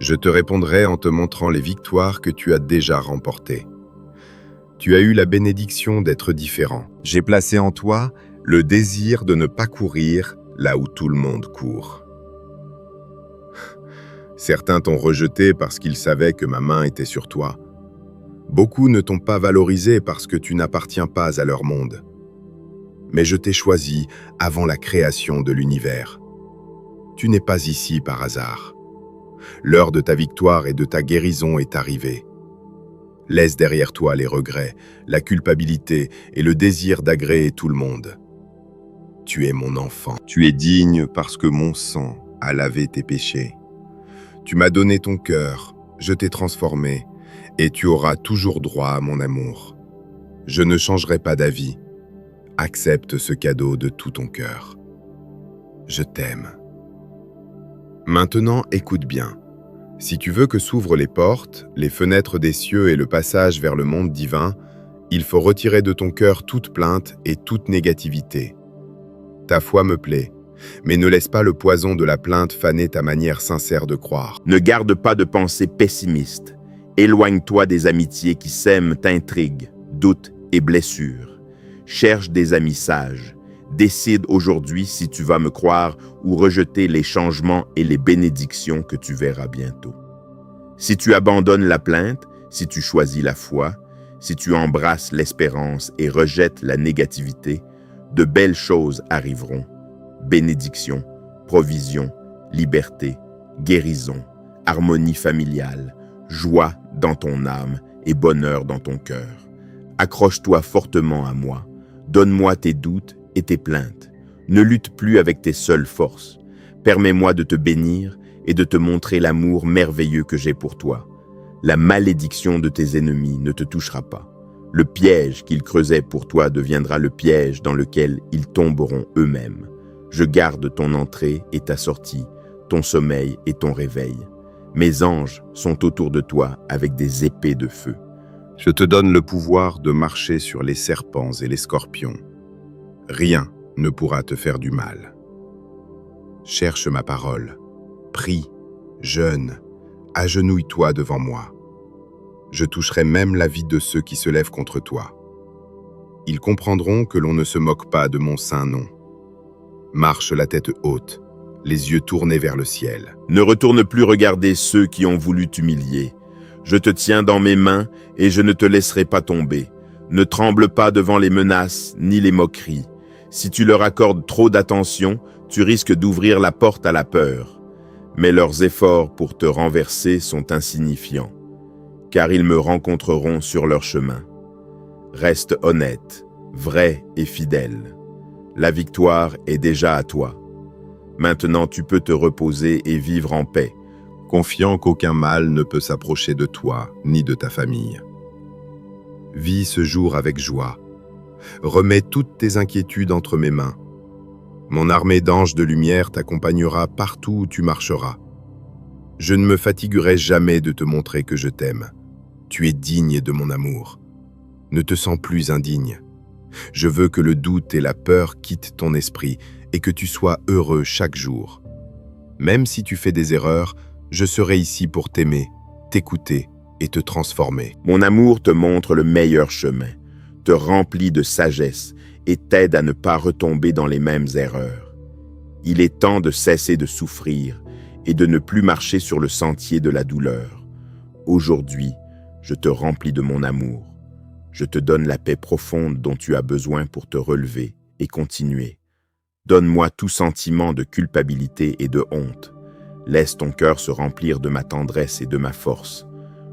Speaker 1: Je te répondrai en te montrant les victoires que tu as déjà remportées. Tu as eu la bénédiction d'être différent. J'ai placé en toi le désir de ne pas courir là où tout le monde court. Certains t'ont rejeté parce qu'ils savaient que ma main était sur toi. Beaucoup ne t'ont pas valorisé parce que tu n'appartiens pas à leur monde. Mais je t'ai choisi avant la création de l'univers. Tu n'es pas ici par hasard. L'heure de ta victoire et de ta guérison est arrivée. Laisse derrière toi les regrets, la culpabilité et le désir d'agréer tout le monde. Tu es mon enfant. Tu es digne parce que mon sang a lavé tes péchés. Tu m'as donné ton cœur, je t'ai transformé, et tu auras toujours droit à mon amour. Je ne changerai pas d'avis. Accepte ce cadeau de tout ton cœur. Je t'aime. Maintenant, écoute bien. Si tu veux que s'ouvrent les portes, les fenêtres des cieux et le passage vers le monde divin, il faut retirer de ton cœur toute plainte et toute négativité. Ta foi me plaît, mais ne laisse pas le poison de la plainte faner ta manière sincère de croire.
Speaker 2: Ne garde pas de pensées pessimistes. Éloigne-toi des amitiés qui sèment intrigues, doutes et blessures. Cherche des amis sages. Décide aujourd'hui si tu vas me croire ou rejeter les changements et les bénédictions que tu verras bientôt. Si tu abandonnes la plainte, si tu choisis la foi, si tu embrasses l'espérance et rejettes la négativité, de belles choses arriveront. Bénédiction, provision, liberté, guérison, harmonie familiale, joie dans ton âme et bonheur dans ton cœur. Accroche-toi fortement à moi. Donne-moi tes doutes et tes plaintes. Ne lutte plus avec tes seules forces. Permets-moi de te bénir et de te montrer l'amour merveilleux que j'ai pour toi. La malédiction de tes ennemis ne te touchera pas. Le piège qu'ils creusaient pour toi deviendra le piège dans lequel ils tomberont eux-mêmes. Je garde ton entrée et ta sortie, ton sommeil et ton réveil. Mes anges sont autour de toi avec des épées de feu.
Speaker 1: Je te donne le pouvoir de marcher sur les serpents et les scorpions. Rien ne pourra te faire du mal. Cherche ma parole, prie, jeûne, agenouille-toi devant moi. Je toucherai même la vie de ceux qui se lèvent contre toi. Ils comprendront que l'on ne se moque pas de mon saint nom. Marche la tête haute, les yeux tournés vers le ciel.
Speaker 2: Ne retourne plus regarder ceux qui ont voulu t'humilier. Je te tiens dans mes mains et je ne te laisserai pas tomber. Ne tremble pas devant les menaces ni les moqueries. Si tu leur accordes trop d'attention, tu risques d'ouvrir la porte à la peur. Mais leurs efforts pour te renverser sont insignifiants, car ils me rencontreront sur leur chemin. Reste honnête, vrai et fidèle. La victoire est déjà à toi. Maintenant tu peux te reposer et vivre en paix,
Speaker 1: confiant qu'aucun mal ne peut s'approcher de toi ni de ta famille. Vis ce jour avec joie. Remets toutes tes inquiétudes entre mes mains. Mon armée d'anges de lumière t'accompagnera partout où tu marcheras. Je ne me fatiguerai jamais de te montrer que je t'aime. Tu es digne de mon amour. Ne te sens plus indigne. Je veux que le doute et la peur quittent ton esprit et que tu sois heureux chaque jour. Même si tu fais des erreurs, je serai ici pour t'aimer, t'écouter et te transformer.
Speaker 2: Mon amour te montre le meilleur chemin, te remplit de sagesse et t'aide à ne pas retomber dans les mêmes erreurs. Il est temps de cesser de souffrir et de ne plus marcher sur le sentier de la douleur. Aujourd'hui, je te remplis de mon amour. Je te donne la paix profonde dont tu as besoin pour te relever et continuer. Donne-moi tout sentiment de culpabilité et de honte. Laisse ton cœur se remplir de ma tendresse et de ma force.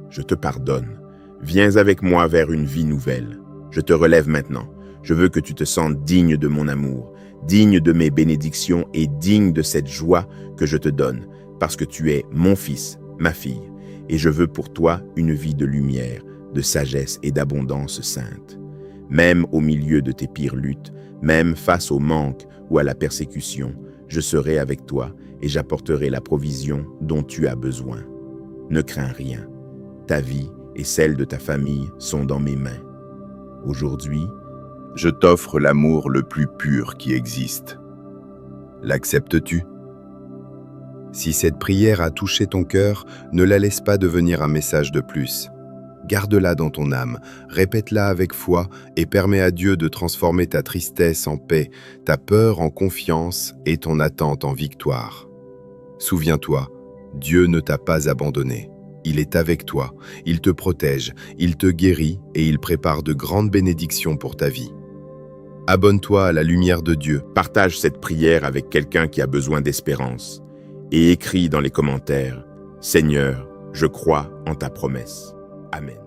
Speaker 2: Je te pardonne. Viens avec moi vers une vie nouvelle. Je te relève maintenant. Je veux que tu te sentes digne de mon amour, digne de mes bénédictions et digne de cette joie que je te donne, parce que tu es mon fils, ma fille, et je veux pour toi une vie de lumière, de sagesse et d'abondance sainte. Même au milieu de tes pires luttes, même face au manque ou à la persécution, je serai avec toi et j'apporterai la provision dont tu as besoin. Ne crains rien. Ta vie et celle de ta famille sont dans mes mains. Aujourd'hui,
Speaker 1: je t'offre l'amour le plus pur qui existe. L'acceptes-tu? Si cette prière a touché ton cœur, ne la laisse pas devenir un message de plus. Garde-la dans ton âme, répète-la avec foi et permets à Dieu de transformer ta tristesse en paix, ta peur en confiance et ton attente en victoire. Souviens-toi, Dieu ne t'a pas abandonné. Il est avec toi, il te protège, il te guérit et il prépare de grandes bénédictions pour ta vie. Abonne-toi à la lumière de Dieu.
Speaker 2: Partage cette prière avec quelqu'un qui a besoin d'espérance et écris dans les commentaires « Seigneur, je crois en ta promesse. » Amen.